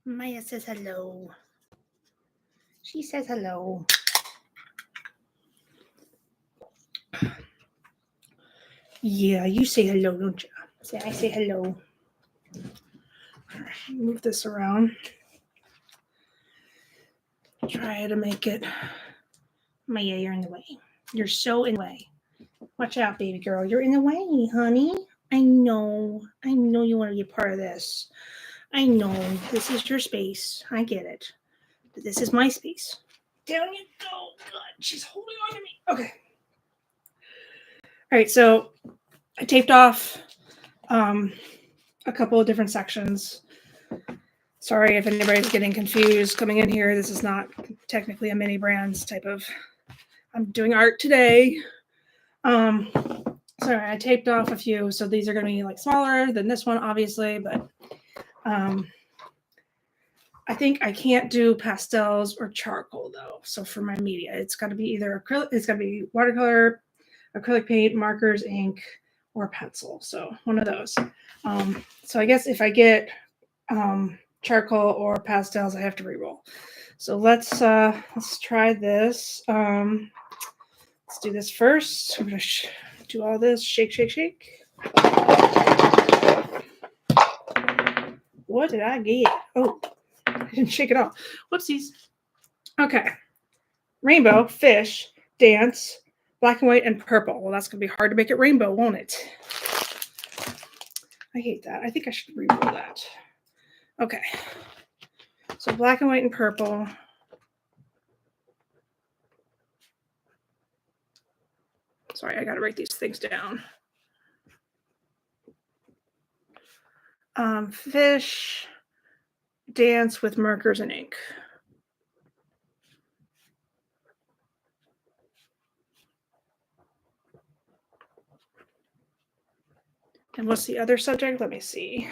Maya says hello. She says hello. Yeah, you say hello, don't you? Say I say hello. Move this around. Try to make it. Maya, you're in the way. You're so in the way. Watch out, baby girl. You're in the way, honey. I know. I know you want to be a part of this. I know. This is your space. I get it. But this is my space. Down you go. God, she's holding on to me. Okay. All right, so I taped off a couple of different sections. Sorry if anybody's getting confused coming in here. This is not technically a mini brands type of. I'm doing art today. Sorry, I taped off a few, so these are going to be like smaller than this one, obviously, but I think I can't do pastels or charcoal though. So for my media, it's got to be either acrylic, it's got to be watercolor, acrylic paint, markers, ink, or pencil. So one of those. So I guess if I get charcoal or pastels, I have to re-roll. So let's try this. Let's do this first. I'm gonna do all this. Shake, shake, shake. What did I get? Oh, I didn't shake it off. Whoopsies. Okay. Rainbow, fish, dance, black and white, and purple. Well, that's going to be hard to make it rainbow, won't it? I hate that. I think I should re-roll that. Okay. So black and white and purple. Sorry, I got to write these things down. Fish, dance with markers and ink. And what's the other subject? Let me see.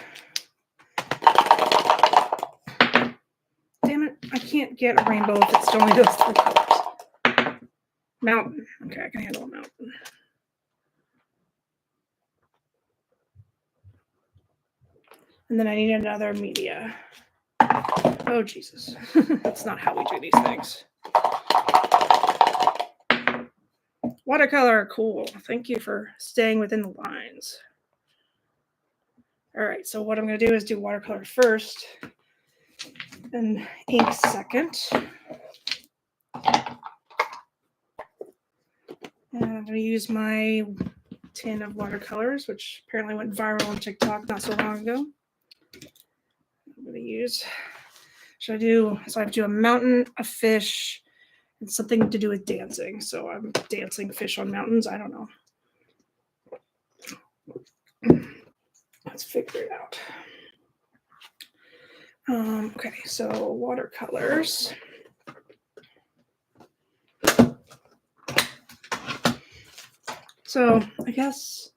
Damn it, I can't get a rainbow if it's only those three colors. Mountain. Okay, I can handle a mountain. And then I need another media. Oh, Jesus. That's not how we do these things. Watercolor, cool. Thank you for staying within the lines. All right, so what I'm going to do is do watercolor first and ink second. And I'm going to use my tin of watercolors, which apparently went viral on TikTok not so long ago. I'm going to use, so I have to do a mountain, a fish, and something to do with dancing. So I'm dancing fish on mountains. I don't know. Let's figure it out. Okay, so watercolors. So I guess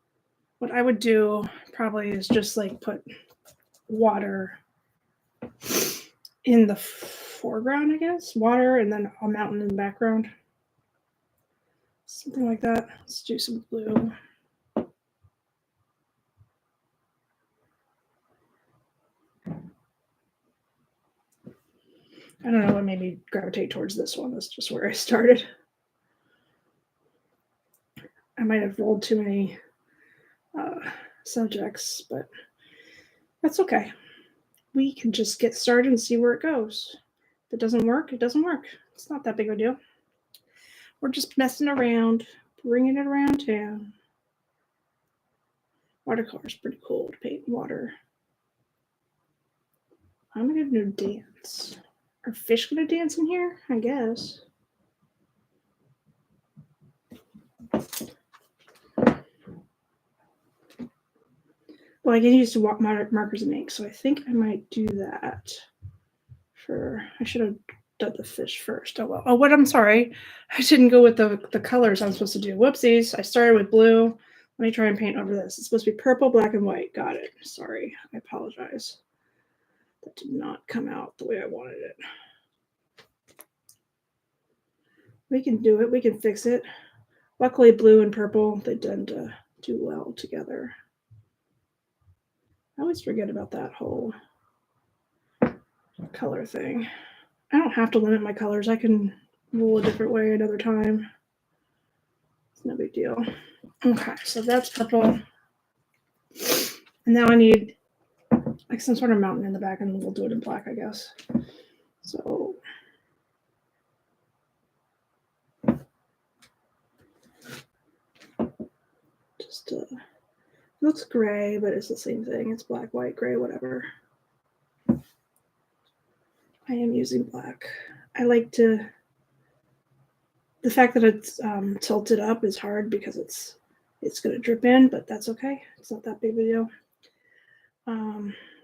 what I would do probably is just like put water in the foreground, I guess. Water and then a mountain in the background. Something like that. Let's do some blue. I don't know what made me gravitate towards this one. That's just where I started. I might have rolled too many subjects, but that's okay. We can just get started and see where it goes. If it doesn't work, it doesn't work. It's not that big of a deal. We're just messing around, bringing it around town. Watercolor is pretty cool to paint in water. I'm gonna do dance. Are fish gonna dance in here? I guess. Well, I can use markers and ink, so I think I might do that. I should have done the fish first. Oh well. Oh, what? I'm sorry. I didn't go with the colors I'm supposed to do. Whoopsies. I started with blue. Let me try and paint over this. It's supposed to be purple, black, and white. Got it. Sorry. I apologize. That did not come out the way I wanted it. We can do it. We can fix it. Luckily, blue and purple, they tend to do well together. I always forget about that whole color thing. I don't have to limit my colors. I can roll a different way another time. It's no big deal. Okay, so that's purple. And now I need like some sort of mountain in the back, and we'll do it in black, I guess. So just looks gray, but it's the same thing. It's black, white, gray, whatever. I am using black. I like to. The fact that it's tilted up is hard because it's going to drip in, but that's okay. It's not that big of a deal.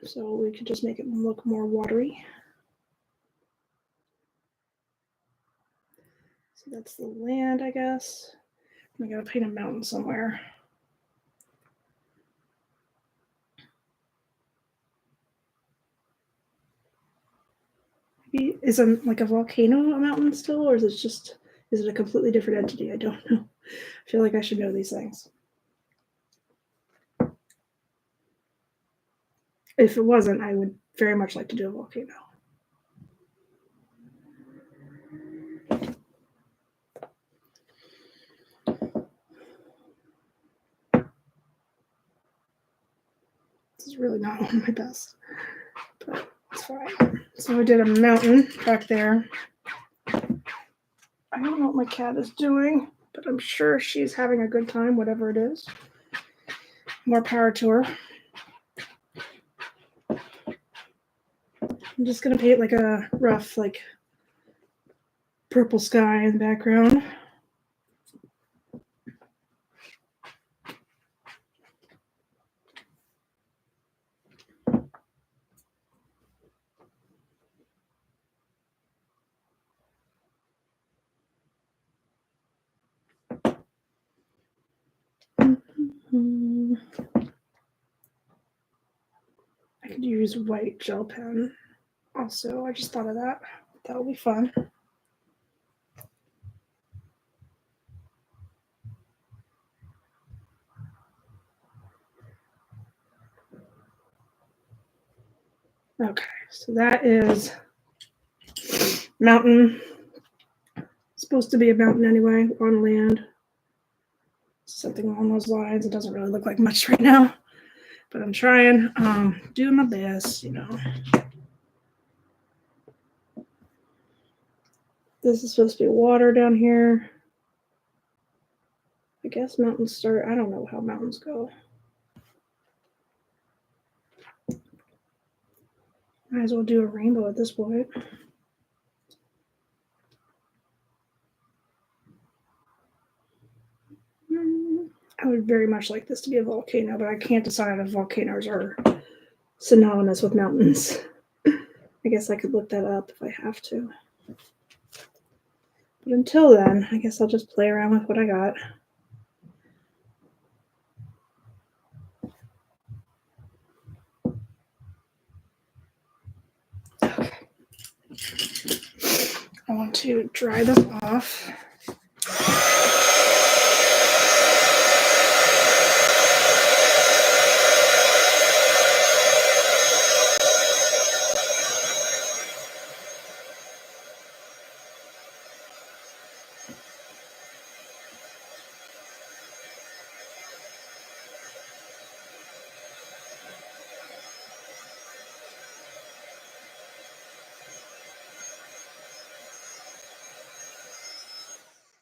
So we could just make it look more watery. So that's the land, I guess. I gotta paint a mountain somewhere. Maybe is it like a volcano a mountain still, or is it a completely different entity? I don't know. I feel like I should know these things. If it wasn't, I would very much like to do a volcano. This is really not one of my best, but it's fine. So I did a mountain back there. I don't know what my cat is doing, but I'm sure she's having a good time, whatever it is. More power to her. I'm just going to paint like a rough, like purple sky in the background. I could use white gel pen. Also, I just thought of that. That'll be fun. Okay, so that is mountain. It's supposed to be a mountain anyway, on land. Something along those lines. It doesn't really look like much right now, but I'm trying, doing my best, you know. This is supposed to be water down here. I guess mountains start, I don't know how mountains go. Might as well do a rainbow at this point. I would very much like this to be a volcano, but I can't decide if volcanoes are synonymous with mountains. I guess I could look that up if I have to. But until then, I guess I'll just play around with what I got. Okay. I want to dry this off.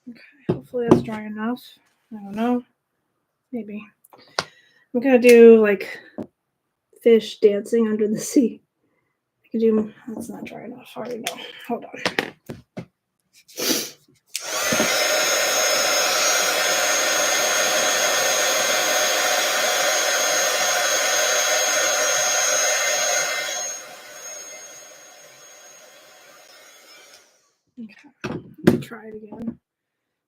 Okay, hopefully that's dry enough. I don't know. Maybe. I'm gonna do like fish dancing under the sea. I could do, that's not dry enough. I already know. Hold on. Okay, let's try it again.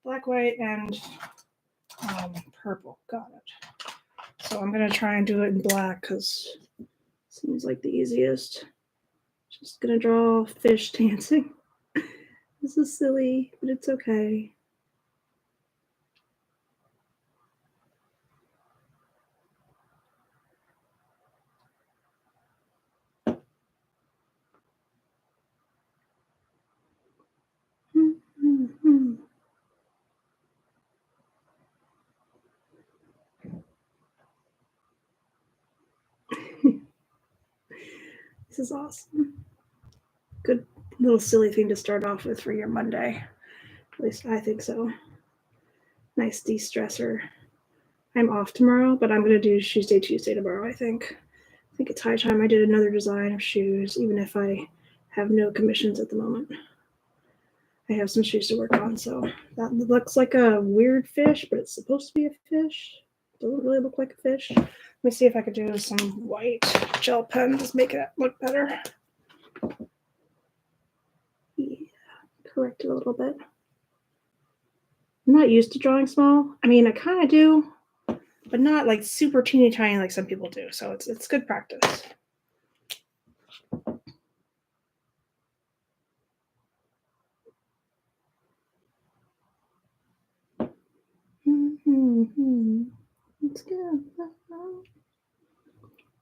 Black, white, and purple. Got it. So I'm gonna try and do it in black because it seems like the easiest. Just gonna draw fish dancing. This is silly, but it's okay. This is awesome. Good little silly thing to start off with for your Monday. At least I think so. Nice de-stressor. I'm off tomorrow, but I'm going to do shoes day Tuesday tomorrow, I think. I think it's high time I did another design of shoes, even if I have no commissions at the moment. I have some shoes to work on, so that looks like a weird fish, but it's supposed to be a fish. Doesn't really look like a fish. Let me see if I could do some white gel pen, just make it look better. Yeah, correct it a little bit. I'm not used to drawing small. I mean, I kind of do, but not like super teeny tiny like some people do. So it's good practice. Let's go.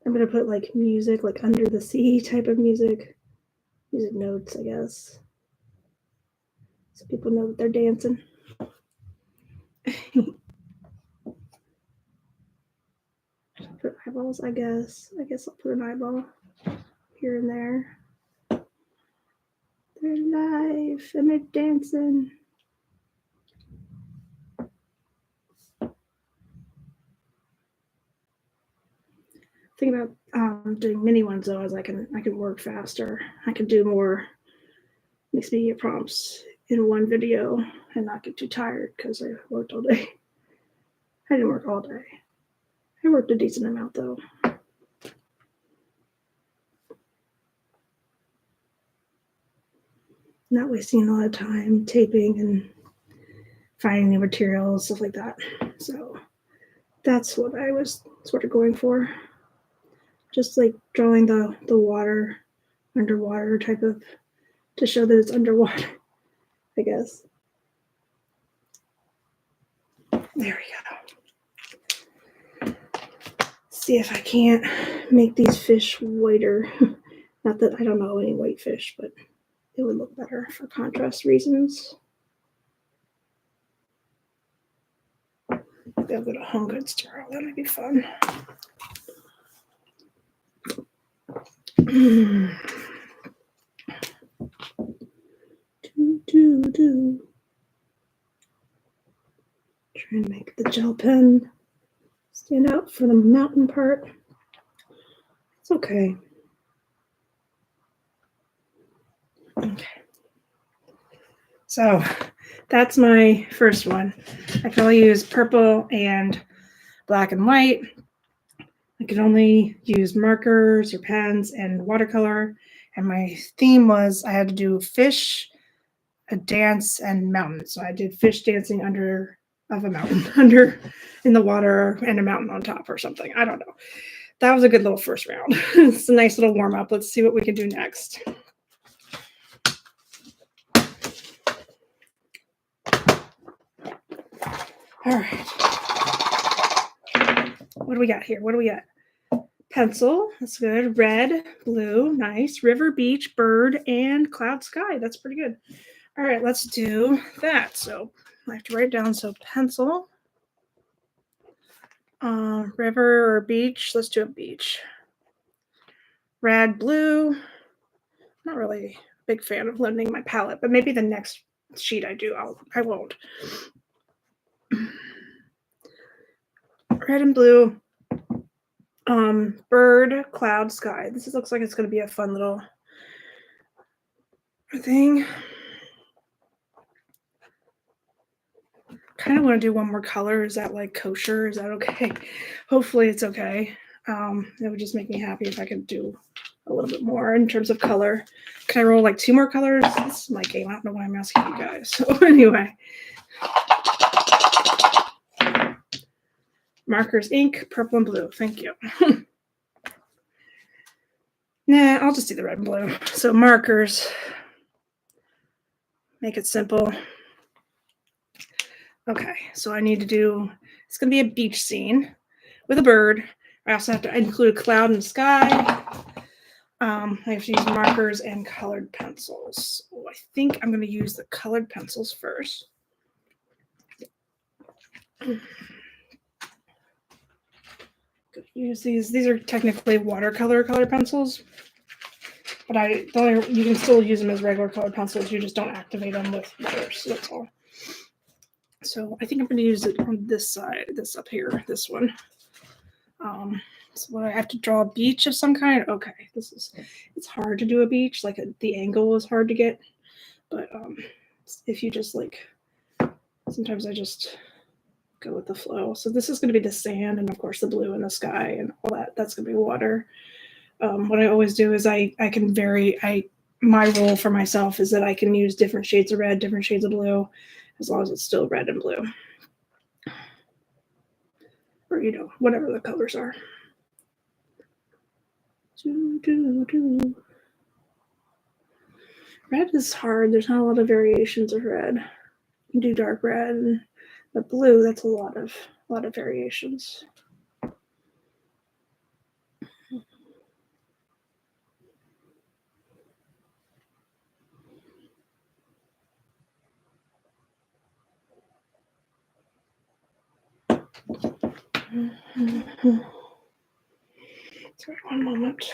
I'm gonna put like music, like under the sea type of music notes, I guess, so people know that they're dancing. Put eyeballs, I guess. I'll put an eyeball here and there. They're live and they're dancing. Thing about doing mini ones though is I can work faster. I can do more mixed media prompts in one video and not get too tired because I worked all day. I didn't work all day. I worked a decent amount though. Not wasting a lot of time taping and finding new materials, stuff like that. So that's what I was sort of going for. Just like drawing the water, underwater type of, to show that it's underwater, I guess. There we go. See if I can't make these fish whiter. Not that I don't know any white fish, but it would look better for contrast reasons. Maybe I'll go to Home Goods tomorrow. That might be fun. Try and make the gel pen stand out for the mountain part. It's okay. Okay. So that's my first one. I can only use purple and black and white. I could only use markers or pens and watercolor. And my theme was I had to do fish, a dance, and mountain. So I did fish dancing under of a mountain, under in the water, and a mountain on top or something. I don't know. That was a good little first round. It's a nice little warm up. Let's see what we can do next. All right. What do we got here? What do we got? Pencil. That's good. Red, blue. Nice. River, beach, bird, and cloud sky. That's pretty good. All right. Let's do that. So I have to write it down. So pencil. River or beach. Let's do a beach. Red, blue. Not really a big fan of blending my palette, but maybe the next sheet I do, I won't. Red and blue. Bird, cloud, sky. This looks like it's going to be a fun little thing. Kind of want to do one more color. Is that like kosher? Is that okay? Hopefully it's okay. It would just make me happy if I could do a little bit more in terms of color. Can I roll like 2 more colors? This is my game. I don't know why I'm asking you guys. So anyway. Markers, ink, purple and blue. Thank you. Nah, I'll just do the red and blue. So markers. Make it simple. Okay, so I need to do, it's going to be a beach scene with a bird. I also have to include a cloud and sky. I have to use markers and colored pencils. So I think I'm going to use the colored pencils first. Use these. These are technically watercolor colored pencils. But you can still use them as regular colored pencils. You just don't activate them with letters. That's all. So I think I'm going to use it on this side, this up here, this one. So I have to draw a beach of some kind. Okay, it's hard to do a beach. Like the angle is hard to get, but if you just sometimes I just go with the flow. So this is going to be the sand, and of course the blue in the sky and all that. That's going to be water. What I always do is I can vary. My rule for myself is that I can use different shades of red, different shades of blue, as long as it's still red and blue, or whatever the colors are. Red is hard. There's not a lot of variations of red. You can do dark red, and the blue. That's a lot of variations. Sorry, one moment.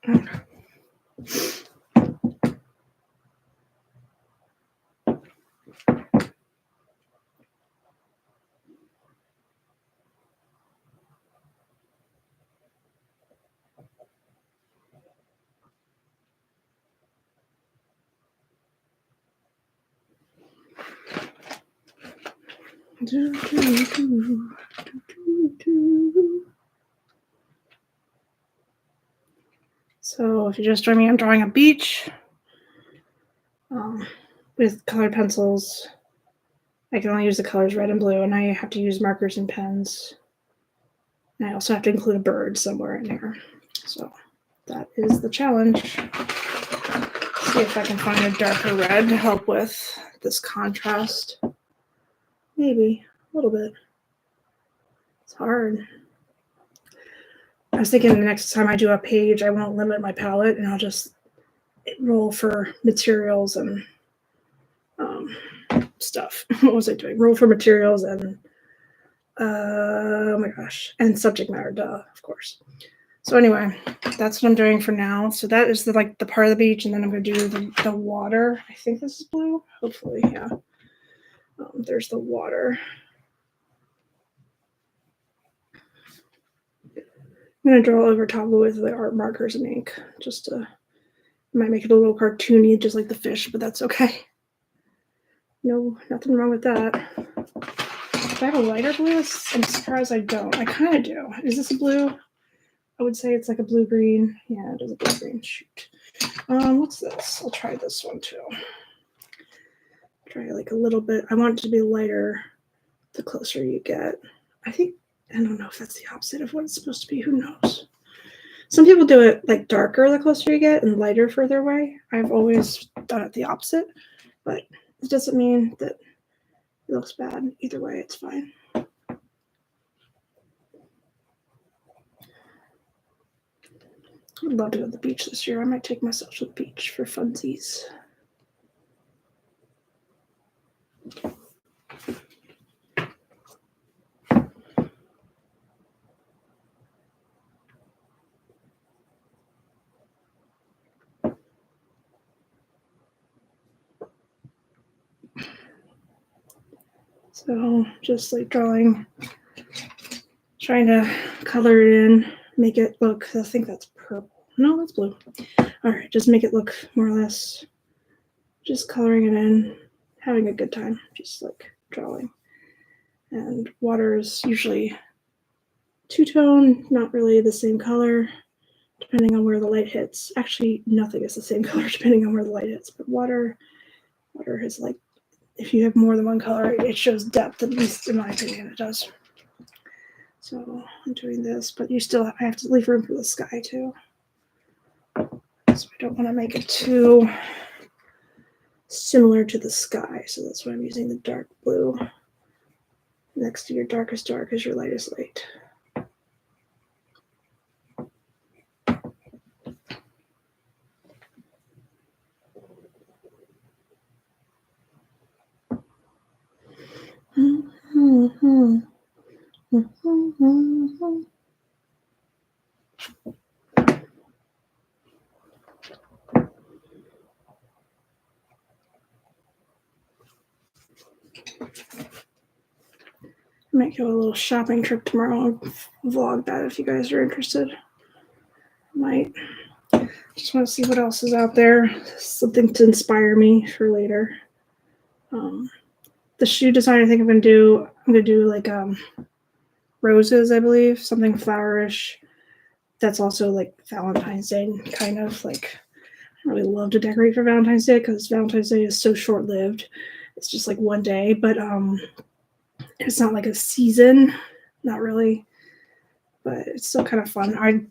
Okay. So if you just join me, I'm drawing a beach with colored pencils. I can only use the colors red and blue, and I have to use markers and pens. And I also have to include a bird somewhere in there. So that is the challenge. See if I can find a darker red to help with this contrast. Maybe a little bit. It's hard. I was thinking the next time I do a page, I won't limit my palette, and I'll just roll for materials and stuff. What was I doing? Roll for materials and oh my gosh, and subject matter, duh, of course. So anyway, that's what I'm doing for now. So that is the part of the beach, and then I'm going to do the water. I think this is blue. Hopefully, yeah. There's the water. I'm going to draw over top of it with the art markers and ink. Might make it a little cartoony, just like the fish, but that's okay. No, nothing wrong with that. Do I have a lighter blue? I'm surprised I don't. I kind of do. Is this a blue? I would say it's like a blue-green. Yeah, it is a blue-green. Shoot. What's this? I'll try this one too. Try like a little bit. I want it to be lighter the closer you get. I don't know if that's the opposite of what it's supposed to be. Who knows? Some people do it like darker the closer you get and lighter further away. I've always done it the opposite, but it doesn't mean that it looks bad. Either way, it's fine. I'd love to go to the beach this year. I might take myself to the beach for funsies. So just like drawing, trying to color it in, make it look, I think that's purple. No, that's blue. All right, just make it look more or less, just coloring it in, having a good time, just like drawing. And water is usually two-tone, not really the same color, depending on where the light hits. Actually, nothing is the same color depending on where the light hits, but water is like, if you have more than one color, it shows depth, at least in my opinion, it does. So I'm doing this, but I have to leave room for the sky too. So I don't want to make it too similar to the sky. So that's why I'm using the dark blue. Next to your darkest dark is your lightest light. I might go a little shopping trip tomorrow and vlog that if you guys are interested. Might just want to see what else is out there. Something to inspire me for later. The shoe design I think I'm gonna do like roses, I believe, something flowerish. That's also like Valentine's Day, kind of like. I really love to decorate for Valentine's Day because Valentine's Day is so short lived. It's just like one day, but it's not like a season, not really. But it's still kind of fun. I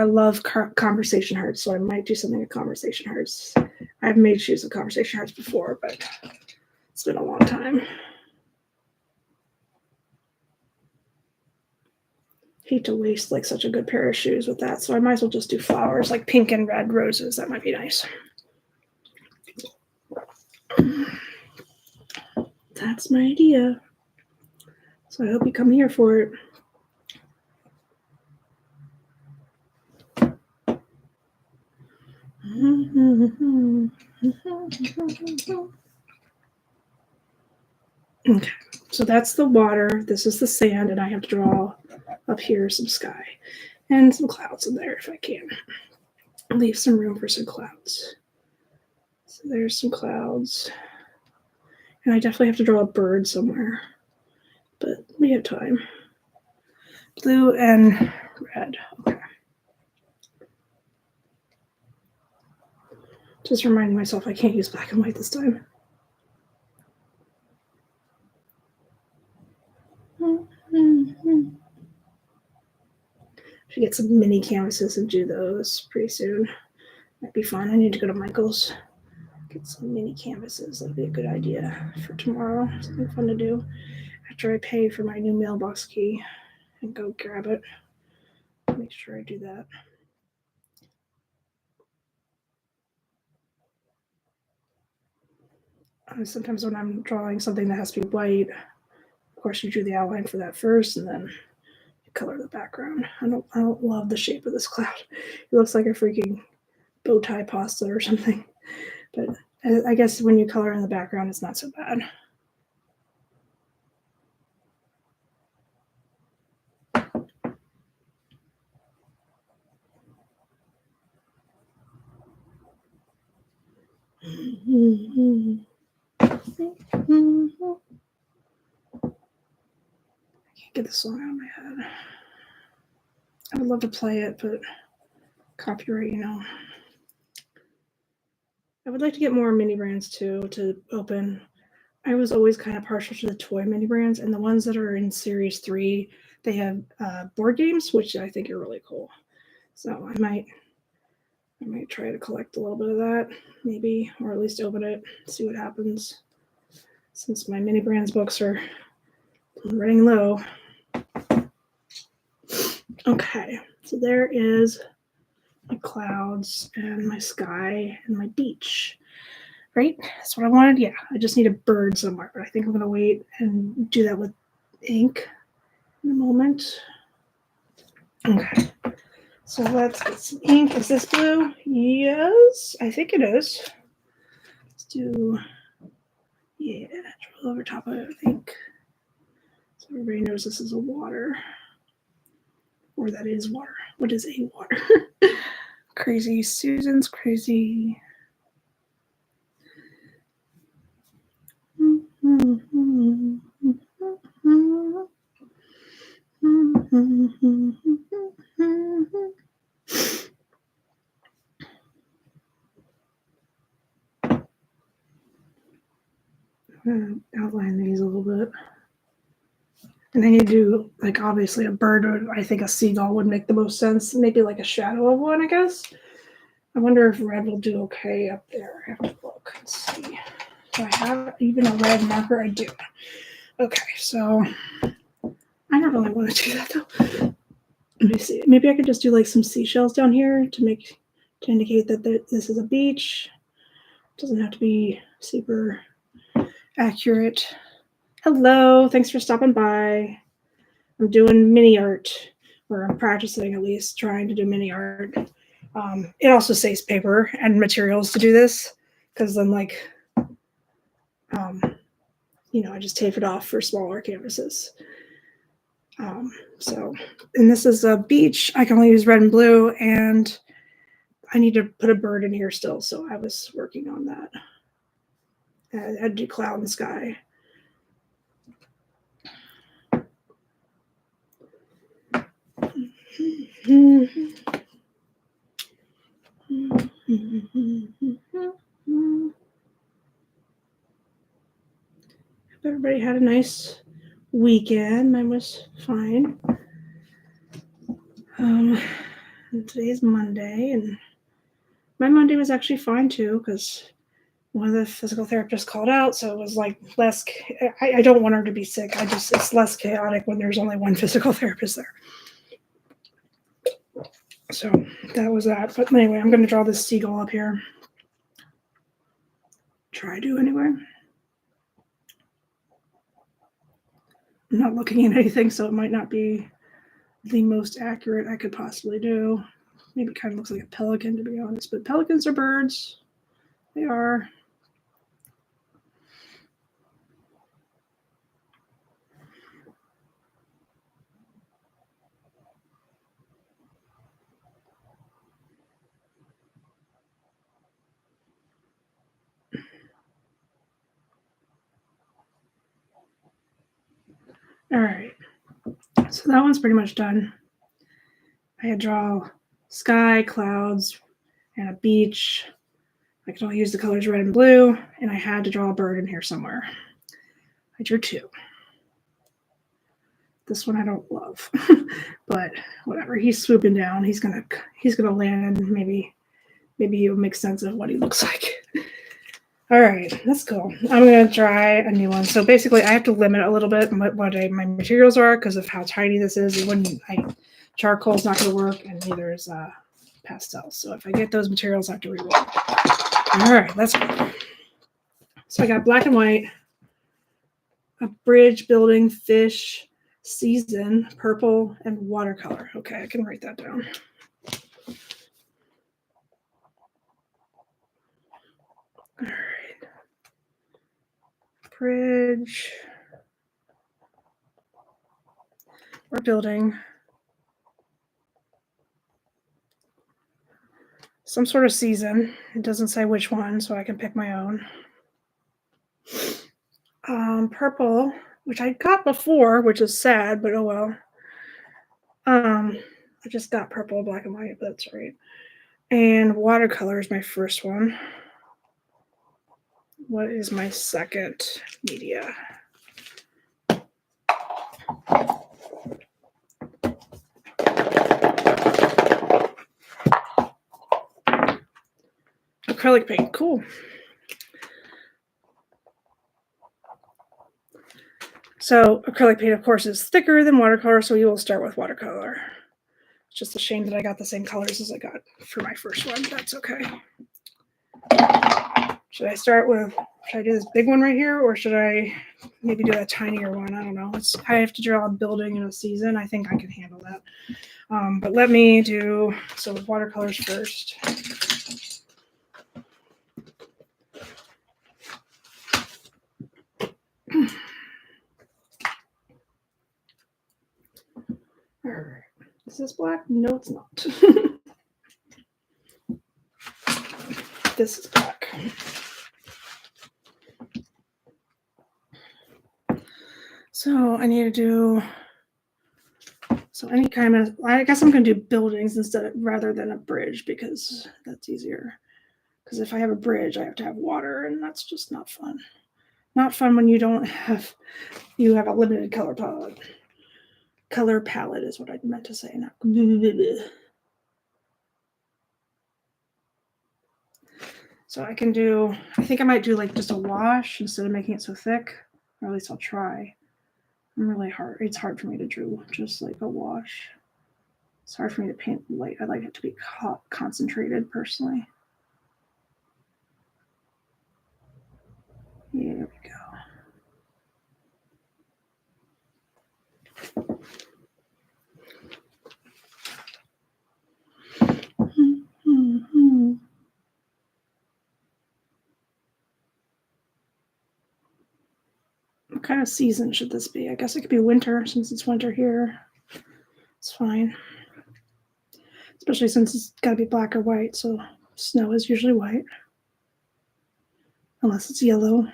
love conversation hearts, so I might do something with conversation hearts. I've made shoes with conversation hearts before, but it's been a long time. Hate to waste like such a good pair of shoes with that, so I might as well just do flowers, like pink and red roses. That might be nice. That's my idea. So I hope you come here for it. Okay, so that's the water. This is the sand, and I have to draw up here some sky and some clouds in there if I can. Leave some room for some clouds. So there's some clouds. And I definitely have to draw a bird somewhere, but we have time. Blue and red. Okay. Just reminding myself I can't use black and white this time. Should get some mini canvases and do those pretty soon. Might be fun. I need to go to Michael's. Get some mini canvases. That'd be a good idea for tomorrow. Something fun to do after I pay for my new mailbox key and go grab it. Make sure I do that. Sometimes when I'm drawing something that has to be white, of course you do the outline for that first and then you color the background. I don't love the shape of this cloud. It looks like a freaking bow tie pasta or something. But I guess when you color in the background, it's not so bad. I can't get the song out of my head. I would love to play it, but copyright, you know. I would like to get more mini brands too to open. I was always kind of partial to the toy mini brands, and the ones that are in Series 3, they have board games, which I think are really cool. So I might try to collect a little bit of that, maybe, or at least open it, see what happens. Since my mini brands books are running low. Okay, so there is my clouds and my sky and my beach. Right? That's what I wanted. Yeah, I just need a bird somewhere, but I think I'm going to wait and do that with ink in a moment. Okay, so let's get some ink. Is this blue? Yes, I think it is. Let's do, yeah, draw over top of it, I think. So everybody knows this is a water. Or that is water. What is a water? Crazy Susan's crazy. Outline these a little bit. And I need to do, like, obviously a bird, or I think a seagull would make the most sense. Maybe like a shadow of one, I guess. I wonder if red will do okay up there. I have to look and see. Do I have even a red marker? I do. Okay, so I don't really want to do that though. Let me see. Maybe I could just do like some seashells down here to indicate that this is a beach. It doesn't have to be super accurate. Hello, thanks for stopping by. I'm doing mini art, or I'm practicing at least, trying to do mini art. It also saves paper and materials to do this, because then like, I just tape it off for smaller canvases. And this is a beach. I can only use red and blue, and I need to put a bird in here still. So I was working on that. I had to do cloud and sky. Everybody had a nice weekend. Mine was fine. Today's Monday, and my Monday was actually fine too because one of the physical therapists called out, so it was like less. I don't want her to be sick. It's less chaotic when there's only one physical therapist there. So that was that. But anyway, I'm going to draw this seagull up here. Try to anyway. I'm not looking at anything, so it might not be the most accurate I could possibly do. Maybe it kind of looks like a pelican, to be honest, but pelicans are birds. They are. All right. So that one's pretty much done. I had to draw sky, clouds, and a beach. I could only use the colors red and blue, and I had to draw a bird in here somewhere. I drew two. This one I don't love, but whatever. He's swooping down. He's gonna land, and maybe it'll make sense of what he looks like. All right, that's cool. I'm gonna try a new one. So basically, I have to limit a little bit what my materials are because of how tiny this is. Charcoal's not gonna work, and neither is pastel. So if I get those materials, I have to reroll. All right, let's go. So I got black and white, a bridge, building, fish, season, purple, and watercolor. Okay, I can write that down. All right. Bridge. Or building. Some sort of season. It doesn't say which one, so I can pick my own. Purple, which I got before, which is sad, but oh well. I just got purple, black, and white, but that's right. And watercolor is my first one. What is my second media? Acrylic paint, cool. So acrylic paint, of course, is thicker than watercolor, so we will start with watercolor. It's just a shame that I got the same colors as I got for my first one. That's okay. Should I do this big one right here, or should I maybe do a tinier one? I don't know. I have to draw a building in a season. I think I can handle that. But let me do, so with watercolors first. All right. Is this black? No, it's not. This is black. So I need to do, so any kind of, I guess I'm going to do buildings rather than a bridge because that's easier. Because if I have a bridge, I have to have water, and that's just not fun. Not fun when you have a limited color palette. Color palette is what I meant to say. Not so I think I might do like just a wash instead of making it so thick, or at least I'll try. It's hard for me to draw just like a wash. It's hard for me to paint light. I like it to be concentrated personally. Here we go. kind of season should this be? I guess it could be winter since it's winter here. It's fine. Especially since it's got to be black or white, so snow is usually white. Unless it's yellow.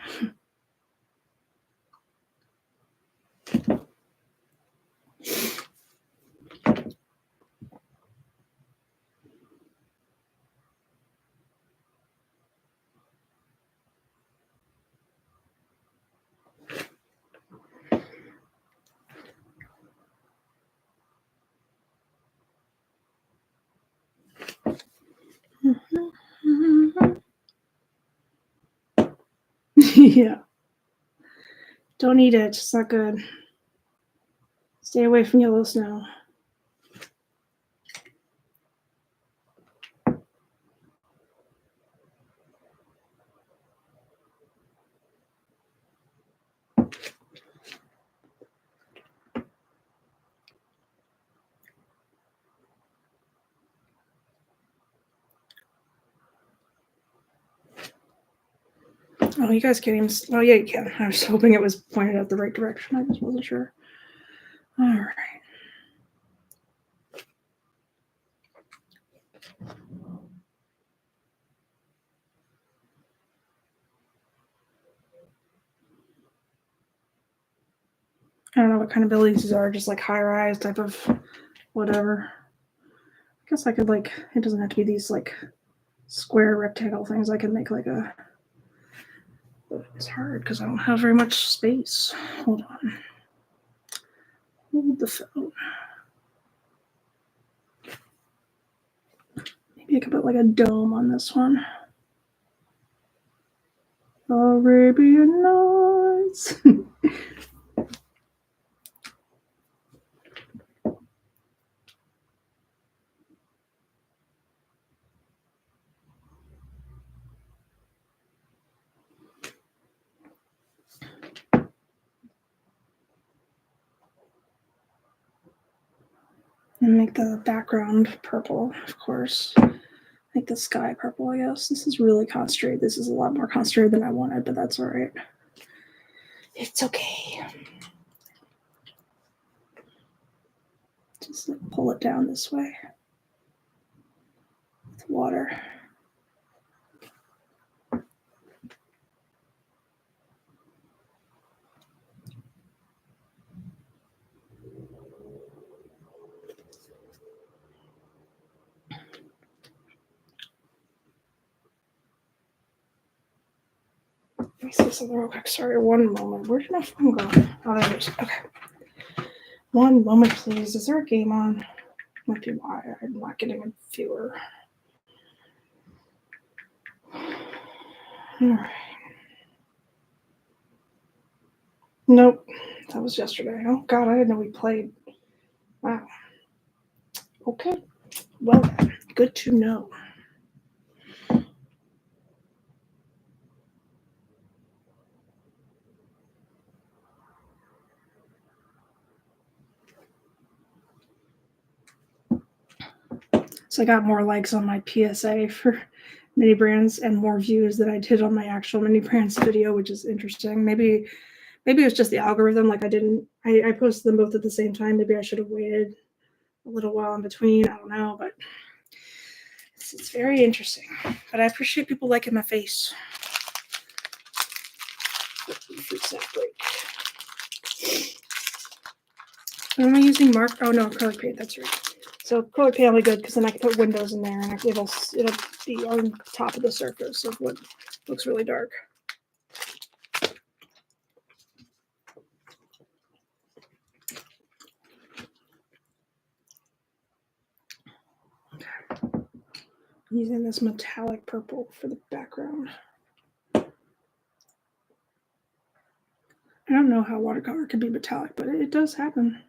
Yeah. Don't eat it. It's not good. Stay away from yellow snow. Oh, you guys can't even. Oh, yeah, you can. I was hoping it was pointed out the right direction. I just wasn't sure. All right. I don't know what kind of buildings these are. Just like high-rise type of whatever. I guess I could like. It doesn't have to be these like square rectangle things. I can make like a. But it's hard because I don't have very much space. Hold on. Hold the phone. Maybe I could put like a dome on this one. Arabian Nights. And make the background purple, of course. Make the sky purple, I guess. This is really concentrated. This is a lot more concentrated than I wanted, but that's all right. It's okay. Just like pull it down this way with water. Let me see something real quick. Sorry, one moment. Where did my phone go? Oh, there it is. Okay. One moment, please. Is there a game on? Might be why I'm not getting a viewer. All right. Nope. That was yesterday. Oh, God, I didn't know we played. Wow. Okay. Well, good to know. So I got more likes on my PSA for mini brands and more views than I did on my actual mini brands video, which is interesting. Maybe it was just the algorithm. Like I posted them both at the same time. Maybe I should have waited a little while in between. I don't know, but it's very interesting. But I appreciate people liking my face. Fruit snap break. Am I using mark? Oh no, acrylic paint. That's right. So acrylic paint will be good because then I can put windows in there and it'll be on top of the surface of what looks really dark. Okay. Using this metallic purple for the background. I don't know how watercolor can be metallic, but it does happen.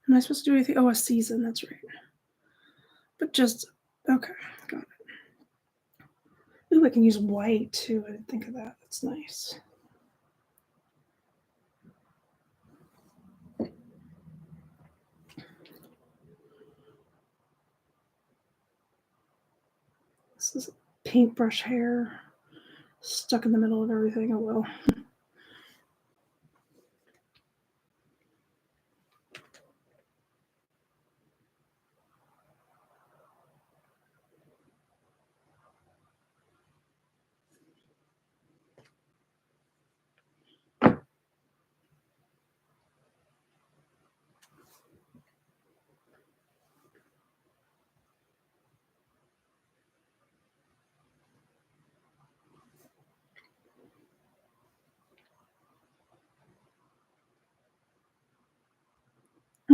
Am I supposed to do anything? Oh, a season. That's right. But just, okay, got it. Ooh, I can use white too. I didn't think of that. That's nice. This is paintbrush hair. stuck in the middle of everything. Oh well.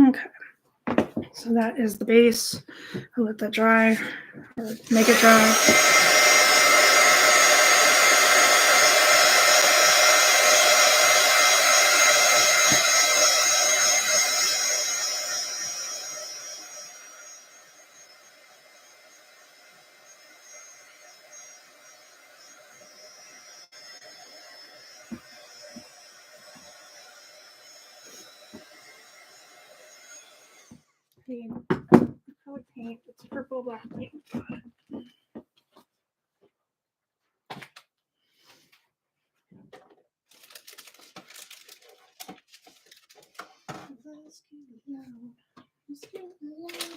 Okay, so that is the base. I'll let that dry, or make it dry. Color paint. It's purple black paint.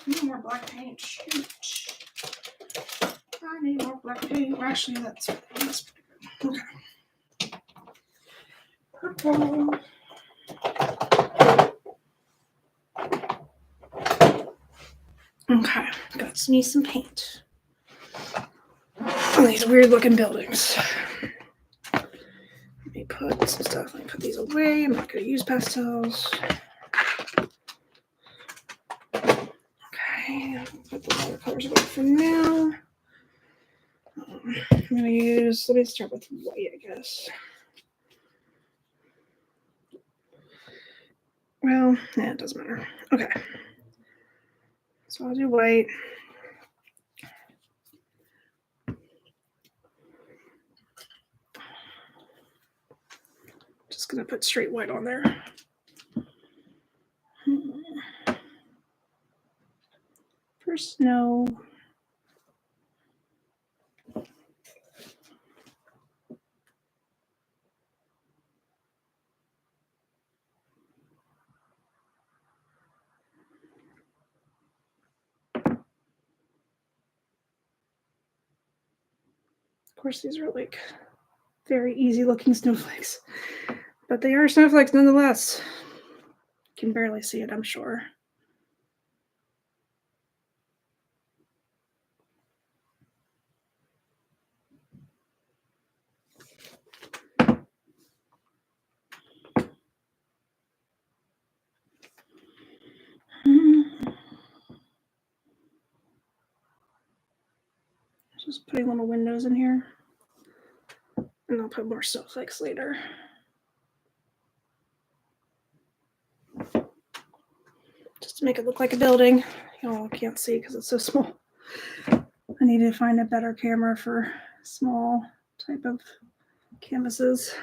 No more black paint. Shoot. I need more black paint. Actually, that's pretty good. Okay. Purple. Okay, got me some paint on these weird looking buildings. Let me put some stuff. Let me put these away. I'm not going to use pastels. Okay, put the watercolors away for now. I'm going to use, let me start with white, I guess. Well, yeah, it doesn't matter. Okay. So I'll do white. Just going to put straight white on there. For snow. Of course, these are like very easy looking snowflakes, but they are snowflakes nonetheless. You can barely see it, I'm sure. Just putting little windows in here. And I'll put more snowflakes later. Just to make it look like a building. Y'all can't see because it's so small. I need to find a better camera for small type of canvases.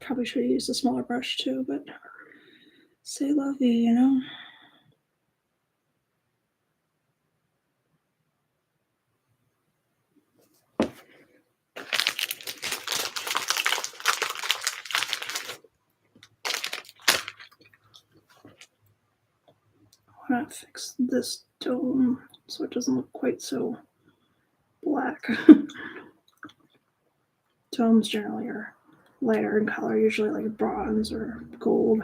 Probably should have used a smaller brush too, but c'est la vie, you know? I want to fix this dome so it doesn't look quite so black. Domes generally are lighter in color, usually like bronze or gold.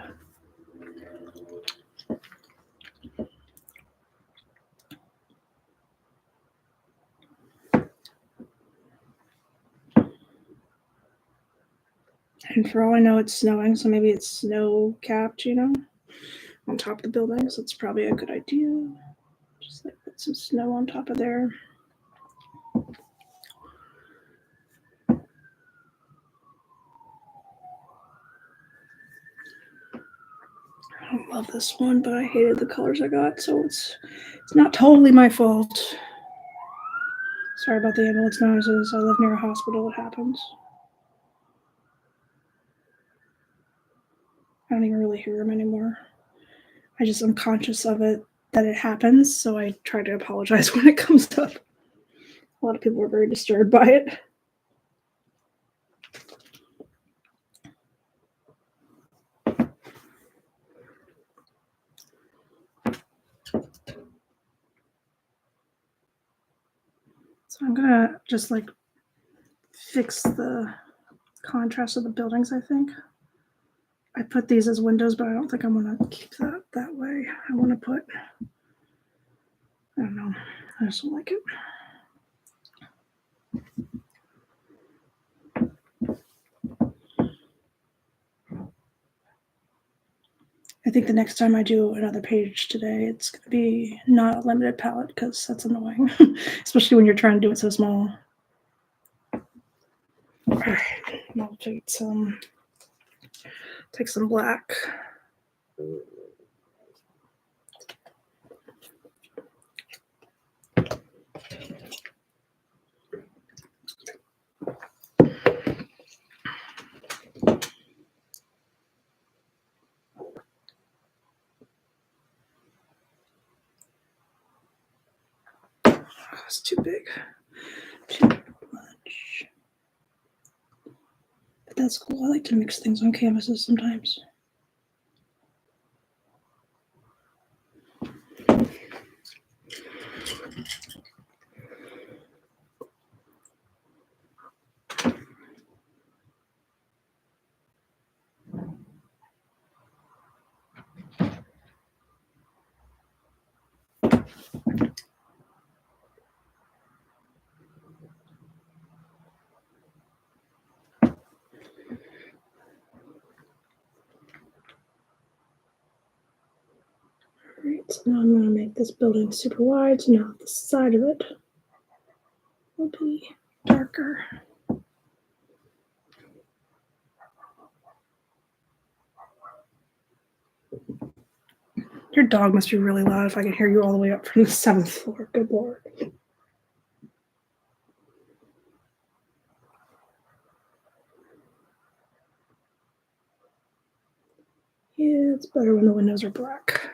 And for all I know, it's snowing, so maybe it's snow capped, you know, on top of the building. So it's probably a good idea. Just like put some snow on top of there. I love this one, but I hated the colors I got, so it's not totally my fault. Sorry about the ambulance noises. I live near a hospital. It happens. I don't even really hear them anymore. I'm conscious of it, that it happens, so I try to apologize when it comes up. A lot of people are very disturbed by it. So I'm gonna just like fix the contrast of the buildings, I think. I put these as windows, but I don't think I want to keep that way. I want to put, I don't know, I just don't like it. I think the next time I do another page today, it's going to be not a limited palette because that's annoying, especially when you're trying to do it so small. All right, I'll take some black. It's too big. Too much. But that's cool. I like to mix things on canvases sometimes. Alright, so now I'm going to make this building super wide, so now the side of it will be darker. Your dog must be really loud if I can hear you all the way up from the 7th floor. Good Lord. Yeah, it's better when the windows are black.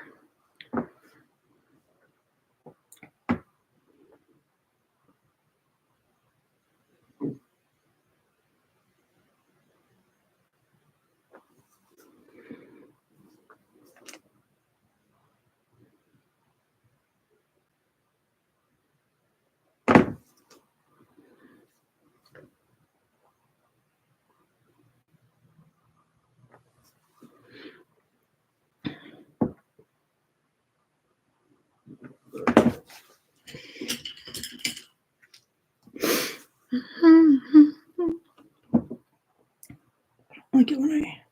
I like it when I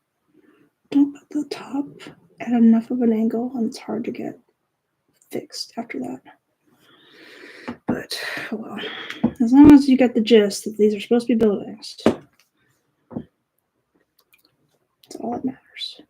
don't put the top at enough of an angle and it's hard to get fixed after that. But, oh well. As long as you get the gist that these are supposed to be buildings, that's all that matters.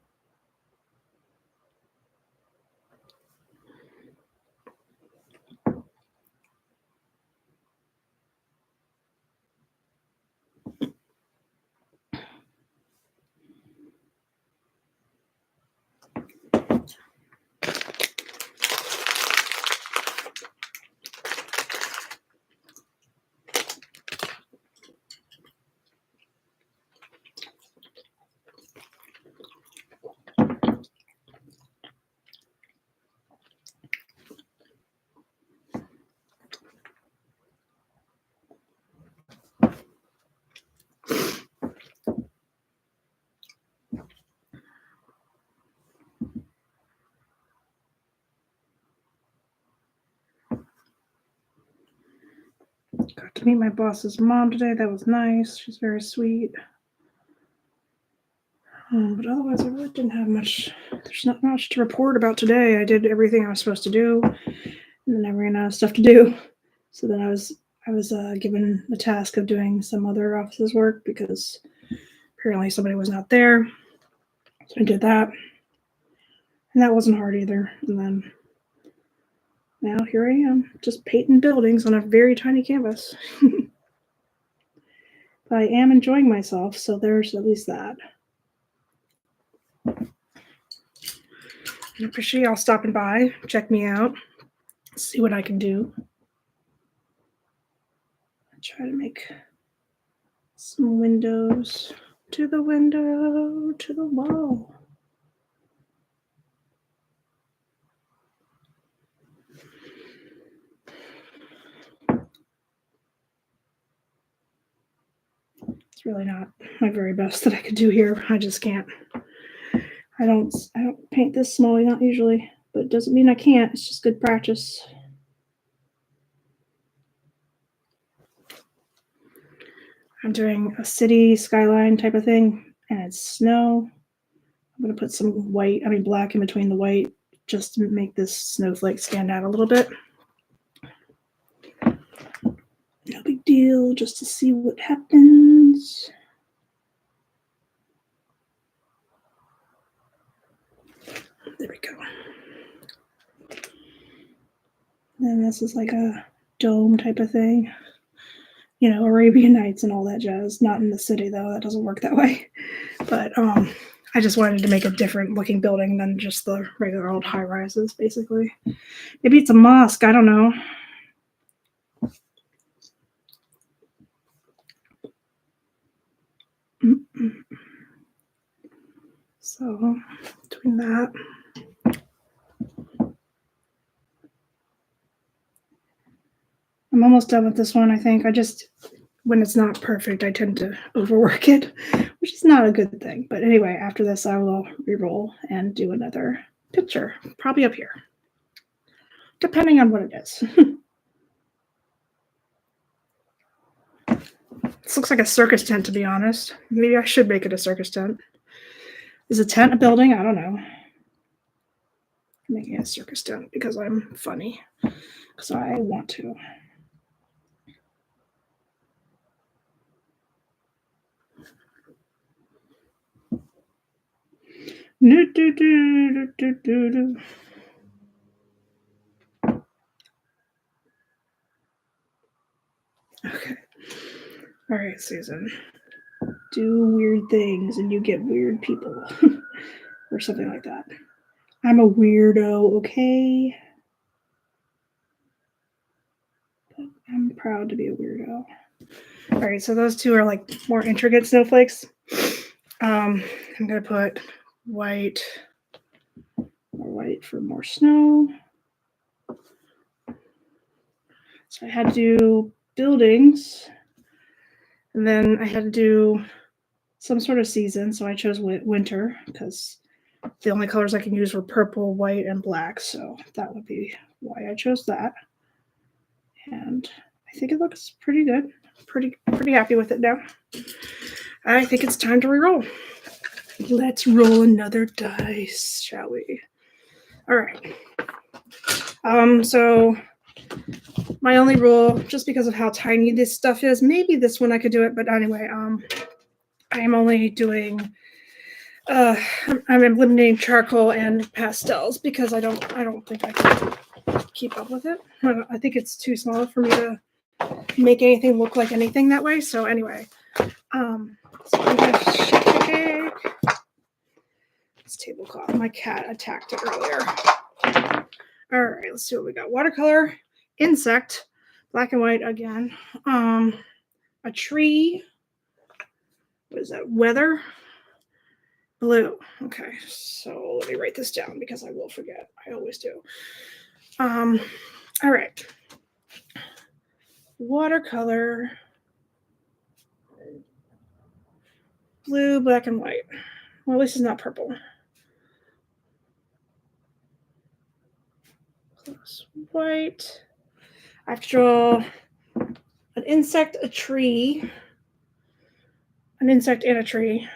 Got to meet my boss's mom today. That was nice. She's very sweet. But otherwise, I really didn't have much. There's not much to report about today. I did everything I was supposed to do, and then I ran out of stuff to do. So then I was given the task of doing some other office's work because apparently somebody was not there. So I did that. And that wasn't hard either. And then now here I am, just painting buildings on a very tiny canvas. But I am enjoying myself, so there's at least that. I appreciate y'all stopping by, check me out, see what I can do. I try to make some windows to the window, to the wall. It's really not my very best that I could do here. I just can't. I don't paint this small, not usually, but it doesn't mean I can't. It's just good practice. I'm doing a city skyline type of thing, and it's snow. I'm going to put some black in between the white just to make this snowflake stand out a little bit. No big deal, just to see what happens. There we go. And this is like a dome type of thing. You know, Arabian Nights and all that jazz. Not in the city, though. That doesn't work that way. But I just wanted to make a different looking building than just the regular old high rises, basically. Maybe it's a mosque. I don't know. So, doing that. I'm almost done with this one, I think. When it's not perfect, I tend to overwork it, which is not a good thing. But anyway, after this, I will re-roll and do another picture, probably up here, depending on what it is. This looks like a circus tent, to be honest. Maybe I should make it a circus tent. Is a tent a building? I don't know. I'm making it a circus tent because I'm funny, because I want to. Okay. All right, Susan. Do weird things and you get weird people. Or something like that. I'm a weirdo, okay? But I'm proud to be a weirdo. All right, so those two are like more intricate snowflakes. I'm going to put white for more snow. So I had to do buildings, and then I had to do some sort of season. So I chose winter because the only colors I can use were purple, white, and black. So that would be why I chose that. And I think it looks pretty good. Pretty happy with it now. I think it's time to re-roll. Let's roll another dice, shall we? All right. So my only rule, just because of how tiny this stuff is, maybe this one I could do it, but anyway, I am only doing I'm eliminating charcoal and pastels because I don't think I can keep up with it. I think it's too small for me to make anything look like anything that way. So anyway, so I'm gonna shake this tablecloth. My cat attacked it earlier. All right, let's see what we got. Watercolor, insect, black and white again. A tree. What is that? Weather. Blue. Okay, so let me write this down because I will forget. I always do. All right. Watercolor. Blue, black, and white. Well, at least it's not purple. Plus white. I have to draw an insect, a tree, an insect and a tree.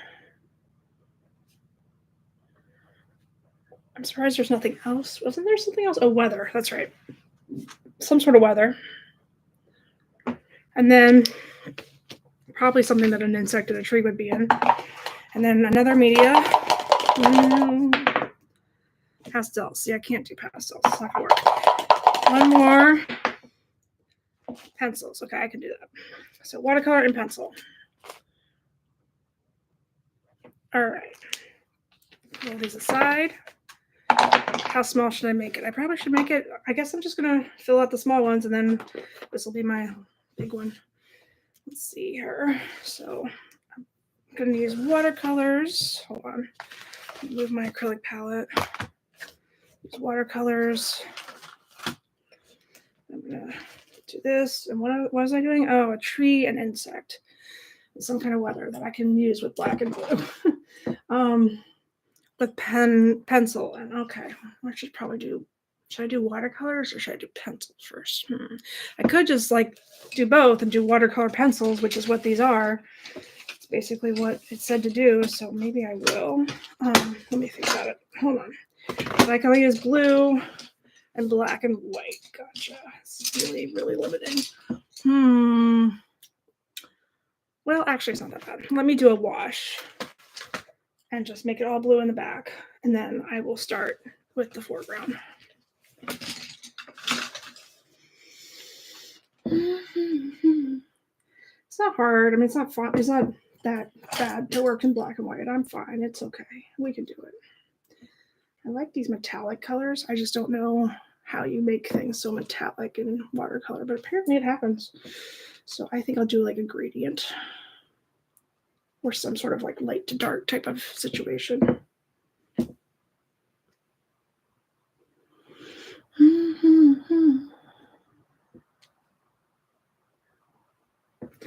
I'm surprised there's nothing else. Wasn't there something else? Oh, weather. That's right. Some sort of weather. And then probably something that an insect and a tree would be in. And then another media. Pastels. See, I can't do pastels. It's not going to work. One more. Pencils. Okay, I can do that. So watercolor and pencil. All right. Roll these aside. How small should I make it? I probably should make it, I guess I'm just going to fill out the small ones, and then this will be my big one. Let's see here. So I'm going to use watercolors. Hold on. Move my acrylic palette. Use watercolors. I'm going to do this. And what was I doing? Oh, a tree and insect. Some kind of weather that I can use with black and blue. With pencil. And okay, I should probably do, should I do watercolors or should I do pencils first? I could just like do both and do watercolor pencils, which is what these are. It's basically what it said to do. So maybe I will. Let me think about it. Hold on. So I can only use blue and black and white. Gotcha. It's really, really limiting. Well, actually, it's not that bad. Let me do a wash and just make it all blue in the back. And then I will start with the foreground. It's not hard. I mean, it's not fun. It's not that bad to work in black and white. I'm fine. It's okay. We can do it. I like these metallic colors. I just don't know how you make things so metallic in watercolor, but apparently it happens. So I think I'll do like a gradient or some sort of like light to dark type of situation.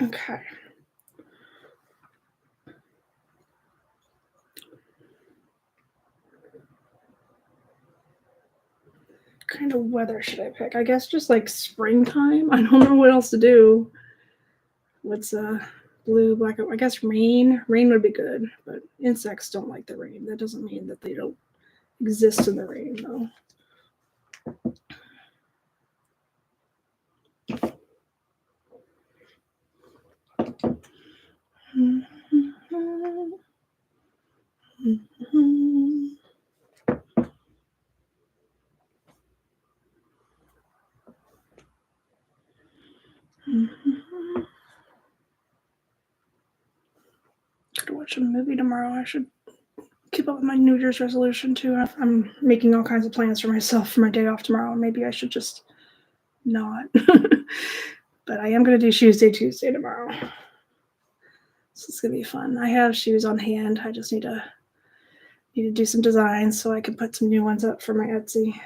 Okay. What kind of weather should I pick? I guess just like springtime. I don't know what else to do. What's blue, black? I guess rain. Rain would be good, but insects don't like the rain. That doesn't mean that they don't exist in the rain, though. Gotta watch a movie tomorrow. I should keep up with my New Year's resolution too. I'm making all kinds of plans for myself for my day off tomorrow. Maybe I should just not. But I am gonna do Shoes Day Tuesday tomorrow. So it's gonna be fun. I have shoes on hand. I just need to do some designs so I can put some new ones up for my Etsy.